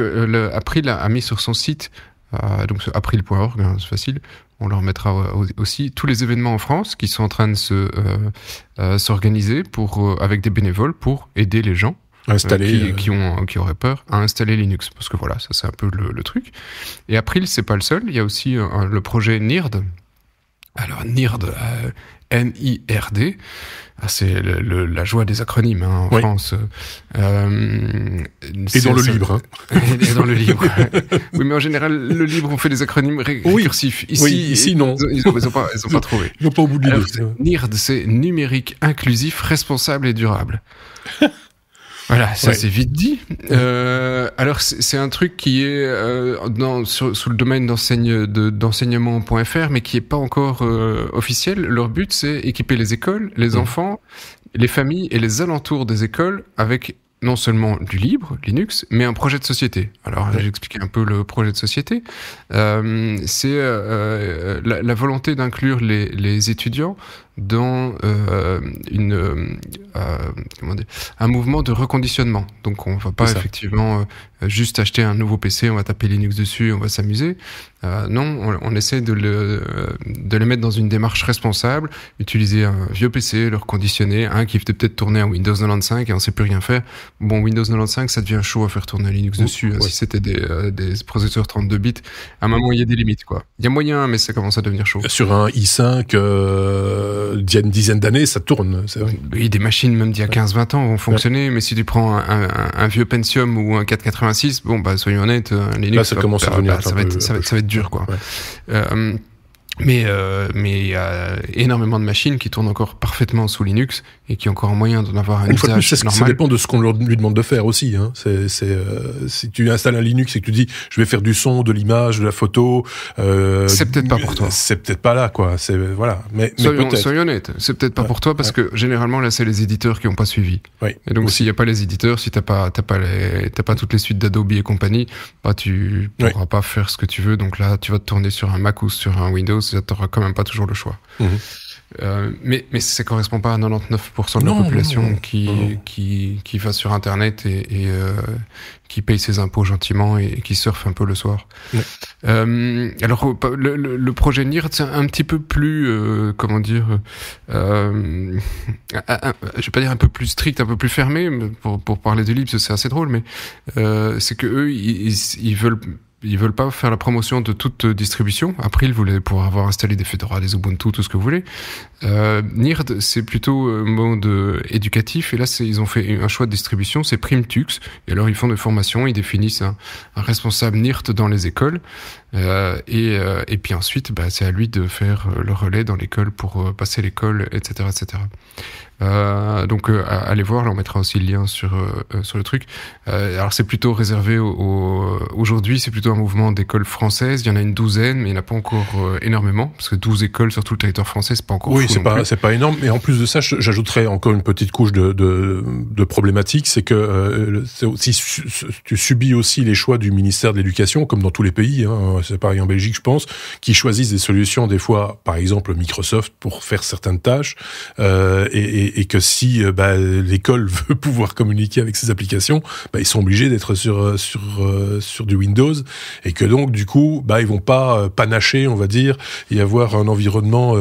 April a mis sur son site, donc april.org, c'est facile. On leur mettra aussi tous les événements en France qui sont en train de s'organiser avec des bénévoles pour aider les gens qui auraient peur à installer Linux, parce que voilà, ça c'est un peu le truc. Et April, c'est pas le seul. Il y a aussi le projet NIRD. Alors NIRD, N-I-R-D. C'est la joie des acronymes en France. Et dans le libre. Et dans le libre. Oui, mais en général, le libre, on fait des acronymes récursifs. Ici non. Ils ont pas trouvé. Ils n'ont pas au bout de l'idée. NIRD, c'est numérique, inclusif, responsable et durable. Voilà, ça c'est vite dit. Alors c'est un truc qui est sous le domaine d'enseignement.fr, mais qui est pas encore officiel. Leur but, c'est équiper les écoles, les enfants, les familles et les alentours des écoles avec non seulement du libre, Linux, mais un projet de société. Alors, j'ai expliqué un peu le projet de société. C'est la volonté d'inclure les étudiants dans un mouvement de reconditionnement. Donc, on va pas effectivement juste acheter un nouveau PC, on va taper Linux dessus, on va s'amuser. Non, on essaie de les mettre dans une démarche responsable, utiliser un vieux PC, le reconditionner, un qui peut-être tourner en Windows 95 et on sait plus rien faire. Bon, Windows 95, ça devient chaud à faire tourner Linux dessus. Si c'était des processeurs 32 bits, à un moment, il y a des limites, quoi. Il y a moyen, mais ça commence à devenir chaud. Sur un i5, d'il y a une dizaine d'années, ça tourne, c'est vrai. Oui, des machines, même d'il y a 15-20 ans, vont fonctionner, mais si tu prends un vieux Pentium ou un 486, bon, bah, soyons honnêtes, Linux, là, ça commence à devenir ça va être dur, quoi. Ouais. Mais il y a énormément de machines qui tournent encore parfaitement sous Linux et qui ont encore moyen d'en avoir un usage normal. Ça dépend de ce qu'on lui demande de faire aussi. Hein. Si tu installes un Linux et que tu dis je vais faire du son, de l'image, de la photo, c'est peut-être pas pour toi. C'est peut-être pas là, quoi. Voilà. Mais peut-être. Soyons honnêtes, c'est peut-être pas pour toi parce que généralement là c'est les éditeurs qui ont pas suivi. Oui. Et donc s'il y a pas les éditeurs, si t'as pas toutes les suites d'Adobe et compagnie, bah tu pourras pas faire ce que tu veux. Donc là tu vas te tourner sur un Mac ou sur un Windows. T'auras quand même pas toujours le choix. Mais ça correspond pas à 99% de la population qui va sur Internet et qui paye ses impôts gentiment et qui surfe un peu le soir. Alors le projet NIRT, c'est un petit peu plus je vais pas dire un peu plus strict, un peu plus fermé pour parler de libre, c'est assez drôle, mais c'est que eux ils veulent pas faire la promotion de toute distribution. Après, ils voulaient pouvoir avoir installé des Fedora, des Ubuntu, tout ce que vous voulez. NIRD, c'est plutôt mode éducatif. Et là, ils ont fait un choix de distribution, c'est Primtux. Et alors, ils font des formations, ils définissent un responsable NIRD dans les écoles. Et puis ensuite, c'est à lui de faire le relais dans l'école pour passer l'école, etc., etc. Donc allez voir, là on mettra aussi le lien sur le truc. Alors c'est plutôt réservé aujourd'hui, c'est plutôt un mouvement d'écoles françaises. Il y en a une douzaine, mais il n'y en a pas encore énormément, parce que 12 écoles sur tout le territoire français, c'est pas encore. Oui, c'est pas énorme. Mais en plus de ça, j'ajouterais encore une petite couche de problématique, c'est que tu subis aussi les choix du ministère de l'Éducation, comme dans tous les pays. Hein, c'est pareil en Belgique, je pense, qui choisissent des solutions des fois, par exemple Microsoft pour faire certaines tâches, et que si l'école veut pouvoir communiquer avec ses applications, ils sont obligés d'être sur du Windows, et que donc du coup ils vont pas panacher, on va dire, et avoir un environnement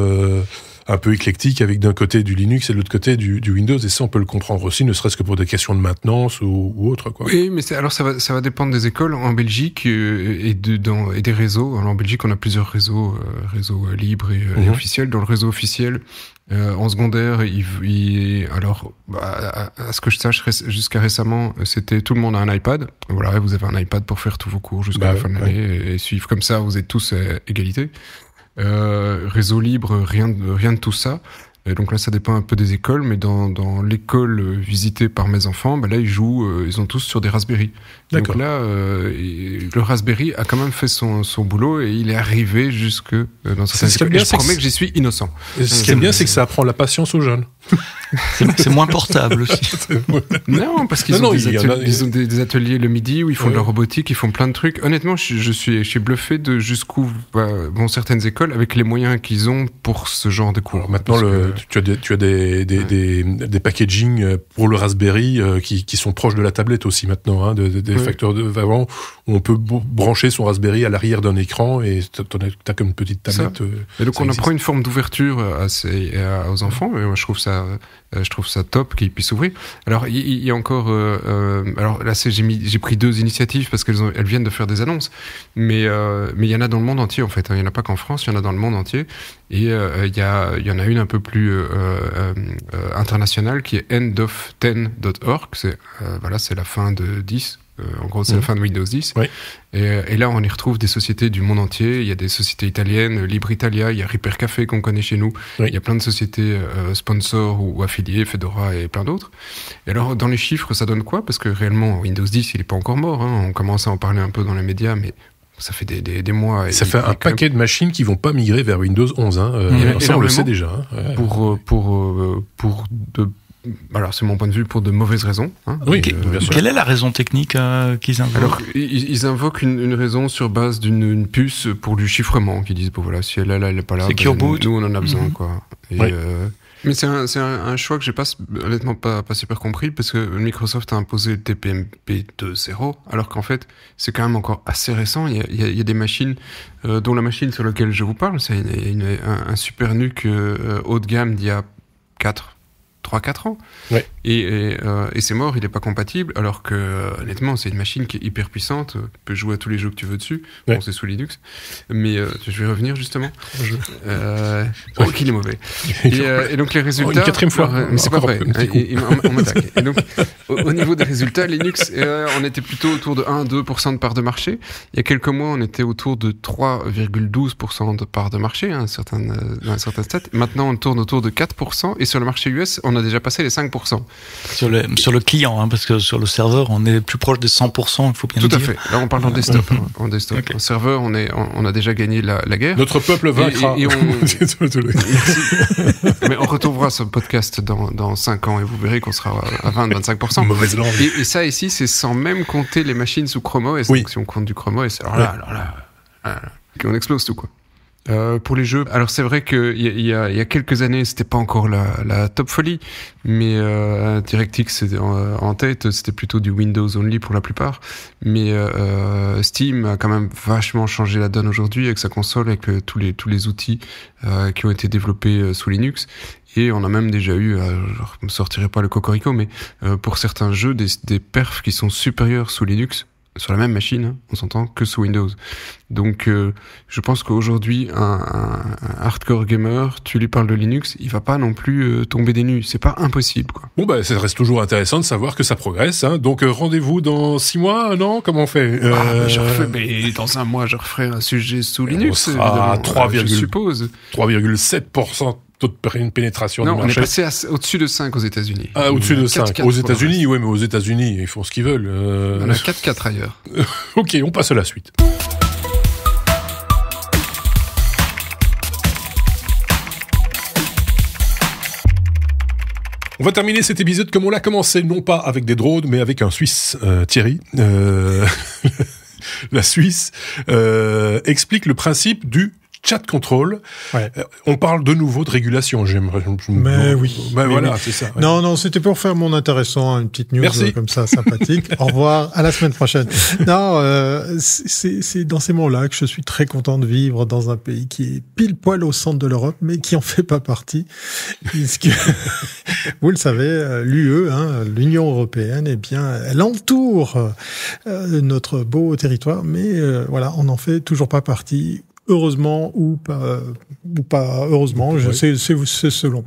un peu éclectique avec d'un côté du Linux et de l'autre côté du Windows, et ça on peut le comprendre aussi, ne serait-ce que pour des questions de maintenance ou autre, quoi. Oui, mais ça va dépendre des écoles en Belgique et des réseaux. Alors, en Belgique, on a plusieurs réseaux libres et officiels. Dans le réseau officiel, en secondaire, à ce que je sache, jusqu'à récemment, c'était tout le monde a un iPad. Voilà, vous avez un iPad pour faire tous vos cours jusqu'à la fin de l'année et suivre comme ça, vous êtes tous à égalité. Réseau libre, rien de tout ça. Et donc là, ça dépend un peu des écoles, mais dans l'école visitée par mes enfants, là ils sont tous sur des Raspberry. D'accord. Donc là, le Raspberry a quand même fait son boulot et il est arrivé jusque dans certaines écoles. Et je promets que j'y suis innocent. Et ce qui est bien, c'est que ça apprend la patience aux jeunes. C'est moins portable aussi. Non, parce qu'ils ont des ateliers le midi où ils font de la robotique, ils font plein de trucs. Honnêtement, je suis bluffé de jusqu'où vont certaines écoles avec les moyens qu'ils ont pour ce genre de cours. Alors maintenant, tu as des packaging pour le Raspberry qui sont proches de la tablette aussi maintenant, hein, des facteurs avant où on peut brancher son Raspberry à l'arrière d'un écran et t'as comme une petite tablette. Et donc on apprend une forme d'ouverture aux enfants. Et moi, je trouve ça top qu'ils puissent s'ouvrir. Alors il y a encore alors là j'ai pris 2 initiatives parce qu'elles viennent de faire des annonces, mais il y en a dans le monde entier en fait. Il y en a pas qu'en France, il y en a dans le monde entier. Et il y en a une un peu plus internationale qui est endof10.org. C'est la fin de 10. En gros, c'est la fin de Windows 10. Oui. Et là, on y retrouve des sociétés du monde entier. Il y a des sociétés italiennes, Libre Italia, il y a Repair Café qu'on connaît chez nous. Oui. Il y a plein de sociétés sponsors ou affiliées, Fedora et plein d'autres. Et alors, dans les chiffres, ça donne quoi? Parce que réellement, Windows 10, il n'est pas encore mort. On commence à en parler un peu dans les médias, mais ça fait des mois. Ça fait un paquet de machines qui vont pas migrer vers Windows 11. Ça, on le sait déjà. Alors, c'est mon point de vue pour de mauvaises raisons. Oui, bien sûr. Quelle est la raison technique qu'ils invoquent? Alors, ils invoquent une raison sur base d'une puce pour du chiffrement, qui disent, bon voilà, si elle est pas là, Secure boot. Nous, on en a besoin, quoi. Et, Oui. Mais c'est un choix que j'ai honnêtement pas super compris, parce que Microsoft a imposé le TPMP 2.0, alors qu'en fait, c'est quand même encore assez récent. Il y a des machines, dont la machine sur laquelle je vous parle, c'est un Super NUC haut de gamme d'il y a 3-4 ans. Ouais. Et c'est mort, il est pas compatible, alors que honnêtement, c'est une machine qui est hyper puissante, tu peux jouer à tous les jeux que tu veux dessus. Ouais. Bon, c'est sous Linux. Mais je vais revenir justement. Qu'il est mauvais. Et donc les résultats... une quatrième fois. Mais c'est pas Encore vrai. un petit coup. On m'attaque. Et donc, au niveau des résultats, Linux, on était plutôt autour de 1-2% de part de marché. Il y a quelques mois, on était autour de 3,12% de part de marché, dans un certain stade. Maintenant, on tourne autour de 4%. Et sur le marché US, on a déjà passé les 5%. Sur le client, parce que sur le serveur, on est plus proche des 100%, il faut bien le dire. Tout à fait. Là, on parle en desktop. En desktop. Okay. En serveur, on a déjà gagné la guerre. Notre peuple vaincra. Et Mais on retrouvera ce podcast dans 5 ans et vous verrez qu'on sera à 20-25%. Mauvaise langue. Et ça ici, c'est sans même compter les machines sous Chrome OS. Oui. Donc si on compte du Chrome OS, alors là, on explose tout, quoi. Pour les jeux, alors c'est vrai qu'il y a quelques années, c'était pas encore la top folie, mais DirectX en tête, c'était plutôt du Windows only pour la plupart. Mais Steam a quand même vachement changé la donne aujourd'hui avec sa console, avec tous les outils qui ont été développés sous Linux. Et on a même déjà eu, je ne sortirai pas le cocorico, mais pour certains jeux, des perfs qui sont supérieurs sous Linux, sur la même machine, on s'entend, que sous Windows. Donc, je pense qu'aujourd'hui, un hardcore gamer, tu lui parles de Linux, il va pas non plus tomber des nues. C'est pas impossible, quoi. Bon, ça reste toujours intéressant de savoir que ça progresse. Donc, rendez-vous dans 6 mois, non? Comment on fait? Mais dans un mois, je referai un sujet sous Linux. On sera à 3,7% taux de pénétration du marché. Non, on est passé au-dessus de 5 aux États-Unis. Ah, au-dessus de 5. Aux États-Unis, ouais, mais aux États-Unis, ils font ce qu'ils veulent. On a 4-4 ailleurs. Ok, on passe à la suite. On va terminer cet épisode comme on l'a commencé, non pas avec des drones, mais avec un Suisse, Thierry. La Suisse explique le principe du chat control. Ouais. On parle de nouveau de régulation. Mais oui. Voilà, c'est ça. Ouais. Non, c'était pour faire mon intéressant, une petite news comme ça, sympathique. Au revoir, à la semaine prochaine. Non, c'est dans ces moments-là que je suis très content de vivre dans un pays qui est pile poil au centre de l'Europe, mais qui en fait pas partie. Vous le savez, l'UE, l'Union européenne, eh bien, elle entoure notre beau territoire, mais voilà, on n'en fait toujours pas partie. Heureusement ou pas heureusement, c'est selon.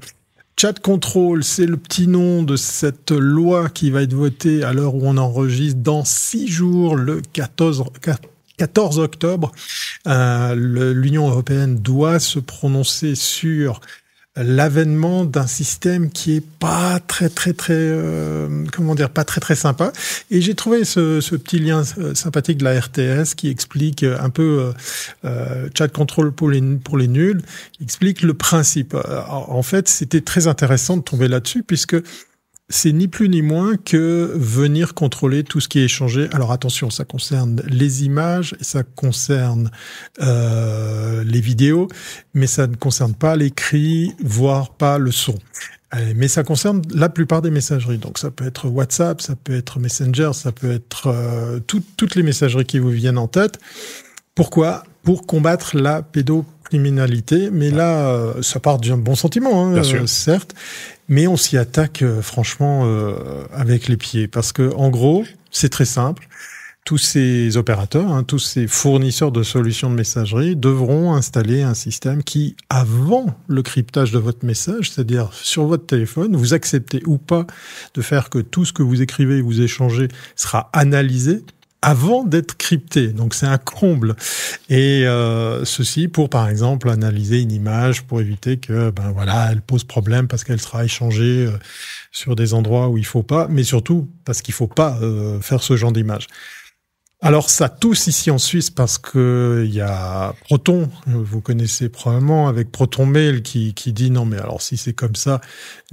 Chat Control, c'est le petit nom de cette loi qui va être votée à l'heure où on enregistre dans 6 jours, le 14 octobre. L'Union européenne doit se prononcer sur l'avènement d'un système qui est pas très sympa. Et j'ai trouvé ce petit lien sympathique de la RTS qui explique un peu chat control pour les nuls, explique le principe. En fait, c'était très intéressant de tomber là-dessus puisque c'est ni plus ni moins que venir contrôler tout ce qui est échangé. Alors attention, ça concerne les images, ça concerne les vidéos, mais ça ne concerne pas l'écrit, voire pas le son. Mais ça concerne la plupart des messageries. Donc ça peut être WhatsApp, ça peut être Messenger, ça peut être toutes les messageries qui vous viennent en tête. Pourquoi ? Pour combattre la pédocriminalité. Mais là, ça part d'un bon sentiment, certes. Mais on s'y attaque franchement avec les pieds. Parce que en gros, c'est très simple. tous ces opérateurs, tous ces fournisseurs de solutions de messagerie devront installer un système qui, avant le cryptage de votre message, c'est-à-dire sur votre téléphone, vous acceptez ou pas de faire que tout ce que vous écrivez et vous échangez sera analysé avant d'être crypté. Donc c'est un comble. Et ceci pour, par exemple, analyser une image pour éviter que, elle pose problème parce qu'elle sera échangée sur des endroits où il faut pas, mais surtout parce qu'il faut pas faire ce genre d'image. Alors ça tousse ici en Suisse parce que il y a Proton, vous connaissez probablement, avec Proton Mail qui dit non mais alors si c'est comme ça,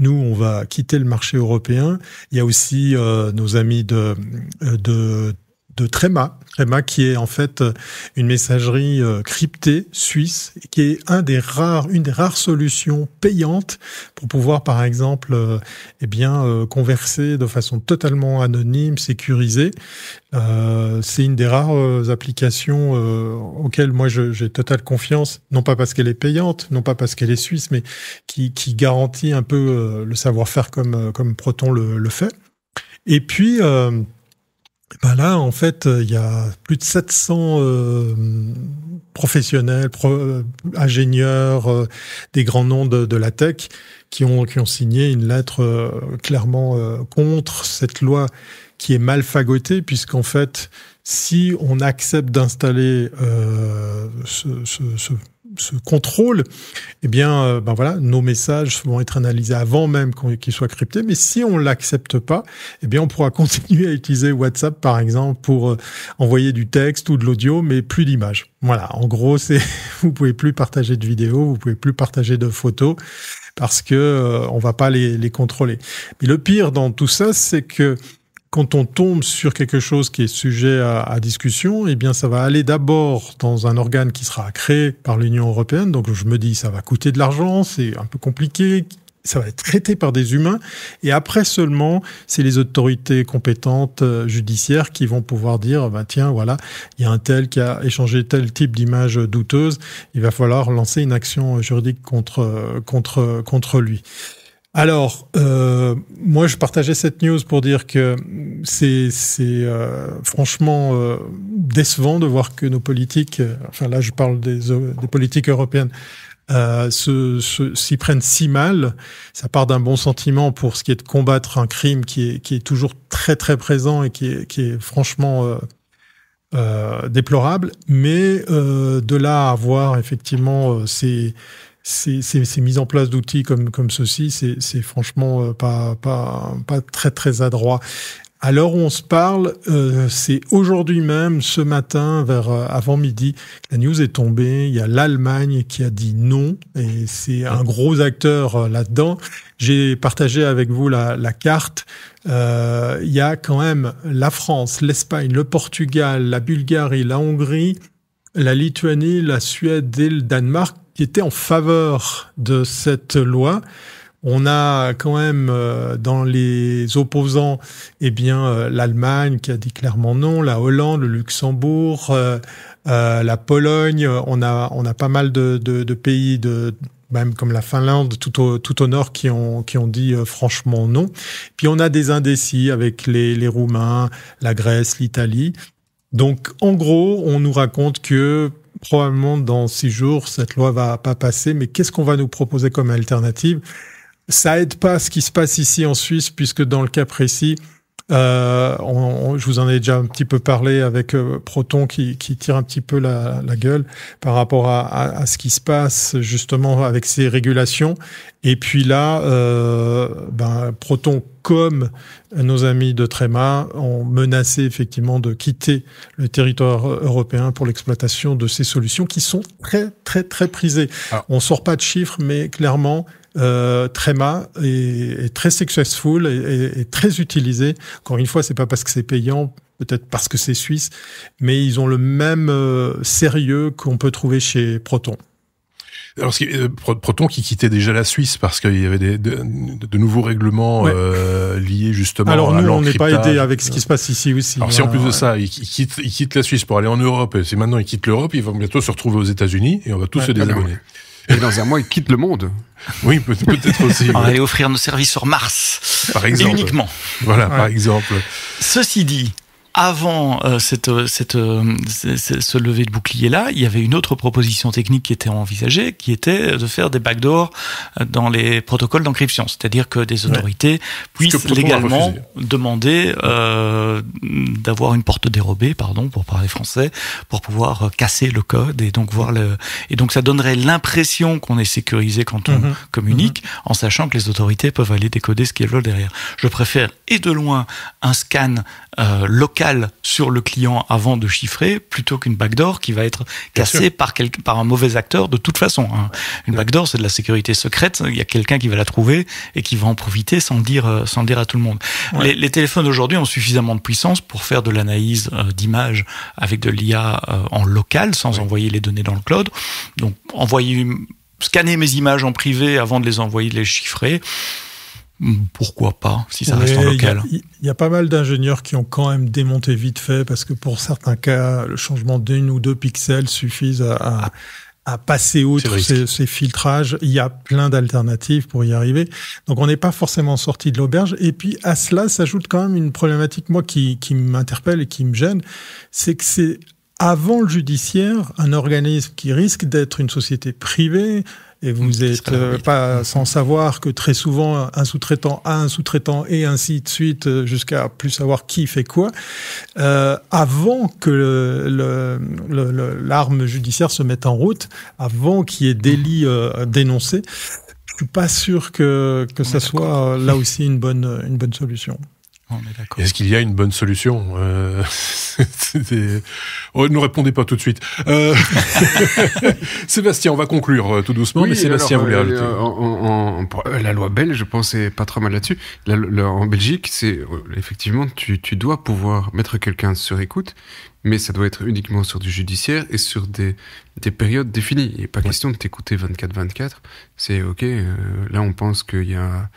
nous on va quitter le marché européen. Il y a aussi nos amis de Trema qui est en fait une messagerie cryptée suisse, qui est une des rares solutions payantes pour pouvoir par exemple converser de façon totalement anonyme, sécurisée. C'est une des rares applications auxquelles moi j'ai totale confiance, non pas parce qu'elle est payante, non pas parce qu'elle est suisse, mais qui garantit un peu le savoir-faire comme Proton le fait. Et puis là, en fait, il y a plus de 700 professionnels, ingénieurs, des grands noms de la tech qui ont signé une lettre clairement contre cette loi qui est mal fagotée, puisqu'en fait, si on accepte d'installer ce contrôle, nos messages vont être analysés avant même qu'ils soient cryptés. Mais si on l'accepte pas, on pourra continuer à utiliser WhatsApp, par exemple, pour envoyer du texte ou de l'audio, mais plus d'images. Voilà. En gros, vous pouvez plus partager de vidéos, vous pouvez plus partager de photos parce que on va pas les contrôler. Mais le pire dans tout ça, c'est que quand on tombe sur quelque chose qui est sujet à discussion, ça va aller d'abord dans un organe qui sera créé par l'Union européenne. Donc je me dis, ça va coûter de l'argent, c'est un peu compliqué, ça va être traité par des humains. Et après seulement, c'est les autorités compétentes judiciaires qui vont pouvoir dire, tiens, voilà, il y a un tel qui a échangé tel type d'image douteuse, il va falloir lancer une action juridique contre lui. Alors, moi, je partageais cette news pour dire que c'est franchement décevant de voir que nos politiques, là, je parle des politiques européennes, s'y prennent si mal. Ça part d'un bon sentiment pour ce qui est de combattre un crime qui est toujours très très présent et qui est franchement déplorable, mais de là à avoir effectivement ces mises en place d'outils comme ceci, c'est franchement pas très très adroit. À l'heure où on se parle, c'est aujourd'hui même, ce matin, vers avant midi, la news est tombée. Il y a l'Allemagne qui a dit non, et c'est un gros acteur là-dedans. J'ai partagé avec vous la carte. Il y a quand même la France, l'Espagne, le Portugal, la Bulgarie, la Hongrie, la Lituanie, la Suède et le Danemark qui étaient en faveur de cette loi. On a quand même dans les opposants, l'Allemagne qui a dit clairement non, la Hollande, le Luxembourg, la Pologne. On a pas mal de pays même comme la Finlande tout au nord qui ont dit franchement non. Puis on a des indécis avec les Roumains, la Grèce, l'Italie. Donc en gros, on nous raconte que probablement dans 6 jours cette loi va pas passer. Mais qu'est-ce qu'on va nous proposer comme alternative? Ça aide pas ce qui se passe ici en Suisse, puisque dans le cas précis, je vous en ai déjà un petit peu parlé avec Proton qui tire un petit peu la gueule par rapport à ce qui se passe justement avec ces régulations. Et puis là, Proton comme nos amis de Trema ont menacé effectivement de quitter le territoire européen pour l'exploitation de ces solutions qui sont très très très prisées. Ah. On sort pas de chiffres, mais clairement Trema est très successful et très utilisé. Encore une fois, c'est pas parce que c'est payant, peut-être parce que c'est suisse, mais ils ont le même sérieux qu'on peut trouver chez Proton. Alors, Proton qui quittait déjà la Suisse parce qu'il y avait de nouveaux règlements liés justement à l'encryptage. Alors nous, on n'est pas aidé avec ce qui se passe ici aussi. Alors si en plus de ça, il quitte la Suisse pour aller en Europe, et si maintenant il quitte l'Europe, ils vont bientôt se retrouver aux États-Unis et on va tous se désabonner. Et dans un mois, il quitte le monde. Oui, peut-être aussi. On va aller offrir nos services sur Mars. Par exemple. Et uniquement. Voilà, par exemple. Ceci dit, avant ce lever de bouclier-là, il y avait une autre proposition technique qui était envisagée, qui était de faire des backdoors dans les protocoles d'encryption. C'est-à-dire que des autorités puissent légalement demander d'avoir une porte dérobée, pour parler français, pour pouvoir casser le code et donc et donc ça donnerait l'impression qu'on est sécurisé quand on communique, en sachant que les autorités peuvent aller décoder ce qu'elles veulent derrière. Je préfère, et de loin, un scan local sur le client avant de chiffrer, plutôt qu'une backdoor qui va être cassée par un mauvais acteur de toute façon. Une backdoor, c'est de la sécurité secrète, il y a quelqu'un qui va la trouver et qui va en profiter sans le dire à tout le monde. Ouais. Les téléphones aujourd'hui ont suffisamment de puissance pour faire de l'analyse d'images avec de l'IA en local, sans envoyer les données dans le cloud. Donc, scanner mes images en privé avant de les envoyer, de les chiffrer, pourquoi pas, si ça reste en local. Il y a pas mal d'ingénieurs qui ont quand même démonté vite fait, parce que pour certains cas, le changement d'1 ou 2 pixels suffisent à passer outre ces filtrages. Il y a plein d'alternatives pour y arriver. Donc, on n'est pas forcément sorti de l'auberge. Et puis, à cela s'ajoute quand même une problématique, moi, qui m'interpelle et qui me gêne. C'est que c'est, avant le judiciaire, un organisme qui risque d'être une société privée. Et vous êtes pas sans savoir que très souvent, un sous-traitant a un sous-traitant et ainsi de suite, jusqu'à plus savoir qui fait quoi. Avant que l'arme judiciaire se mette en route, avant qu'il y ait délit dénoncé, je suis pas sûr que ça soit là aussi une bonne solution. Est-ce qu'il y a une bonne solution ne répondez pas tout de suite. Sébastien, on va conclure tout doucement, mais Sébastien voulait rajouter. La loi belge, je pense, est pas trop mal là-dessus. En Belgique, c'est effectivement, tu dois pouvoir mettre quelqu'un sur écoute, mais ça doit être uniquement sur du judiciaire et sur des périodes définies. Il n'est pas question de t'écouter 24/24. C'est OK, là on pense qu'il y a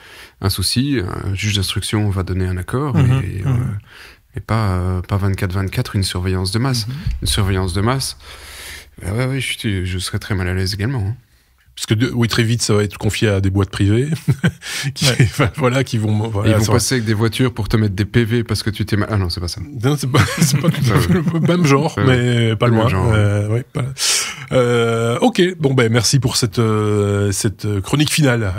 un souci, un juge d'instruction va donner un accord, et pas 24/24 une surveillance de masse. Une surveillance de masse, je serais très mal à l'aise également. Parce que très vite, ça va être confié à des boîtes privées qui vont. Ils vont passer avec des voitures pour te mettre des PV parce que tu t'es mal. Ah non, c'est pas ça. Non, c'est pas tout à fait le même genre, mais pas loin. Ok, bon merci pour cette chronique finale,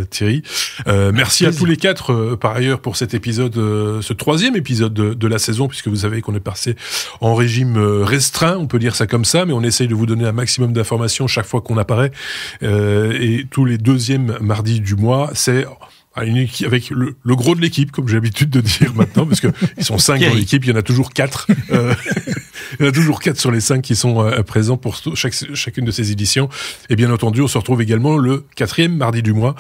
Thierry. Merci à tous les quatre par ailleurs pour cet épisode, ce 3e épisode de la saison, puisque vous savez qu'on est passé en régime restreint, on peut dire ça comme ça, mais on essaye de vous donner un maximum d'informations chaque fois qu'on apparaît. Et tous les 2e mardis du mois, c'est avec le gros de l'équipe, comme j'ai l'habitude de dire maintenant, parce que ils sont 5 dans l'équipe, il y en a toujours 4. Il y en a toujours 4 sur les 5 qui sont présents pour chacune de ces éditions. Et bien entendu, on se retrouve également le 4e mardi du mois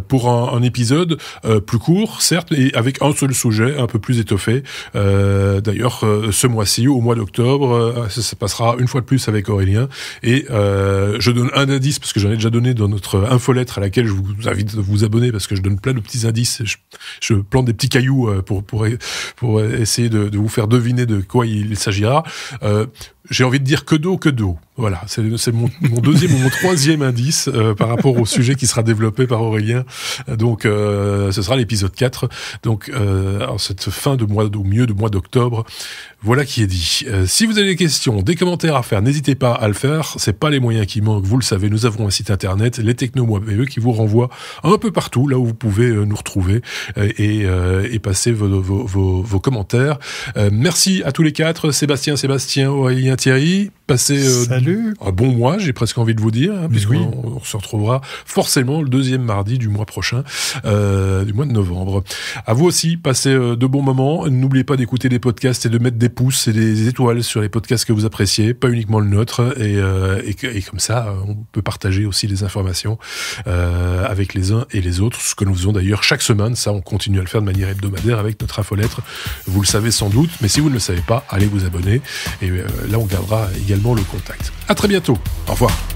pour un épisode plus court, certes, et avec un seul sujet, un peu plus étoffé. D'ailleurs, ce mois-ci, au mois d'octobre, ça passera une fois de plus avec Aurélien. Et je donne un indice, parce que j'en ai déjà donné dans notre infolettre à laquelle je vous invite à vous abonner, parce que je donne plein de petits indices. Je plante des petits cailloux pour essayer de vous faire deviner de quoi il s'agira. J'ai envie de dire que d'eau. Voilà, c'est mon 2e ou mon 3e indice par rapport au sujet qui sera développé par Aurélien. Donc, ce sera l'épisode 4. Donc, en cette fin de mois, au mieux de mois d'octobre, voilà qui est dit. Si vous avez des questions, des commentaires à faire, n'hésitez pas à le faire. C'est pas les moyens qui manquent, vous le savez. Nous avons un site internet, lestechno.be, qui vous renvoie un peu partout, là où vous pouvez nous retrouver et passer vos commentaires. Merci à tous les 4, Sébastien, Aurélien, Thierry. Passez un bon mois, j'ai presque envie de vous dire, puisqu'on se retrouvera forcément le 2e mardi du mois prochain, du mois de novembre. À vous aussi, passez de bons moments. N'oubliez pas d'écouter des podcasts et de mettre des pouces et des étoiles sur les podcasts que vous appréciez, pas uniquement le nôtre, et comme ça, on peut partager aussi les informations avec les uns et les autres, ce que nous faisons d'ailleurs chaque semaine. Ça, on continue à le faire de manière hebdomadaire avec notre infolettre. Vous le savez sans doute, mais si vous ne le savez pas, allez vous abonner, et là, on gardera également le contact. À très bientôt. Au revoir.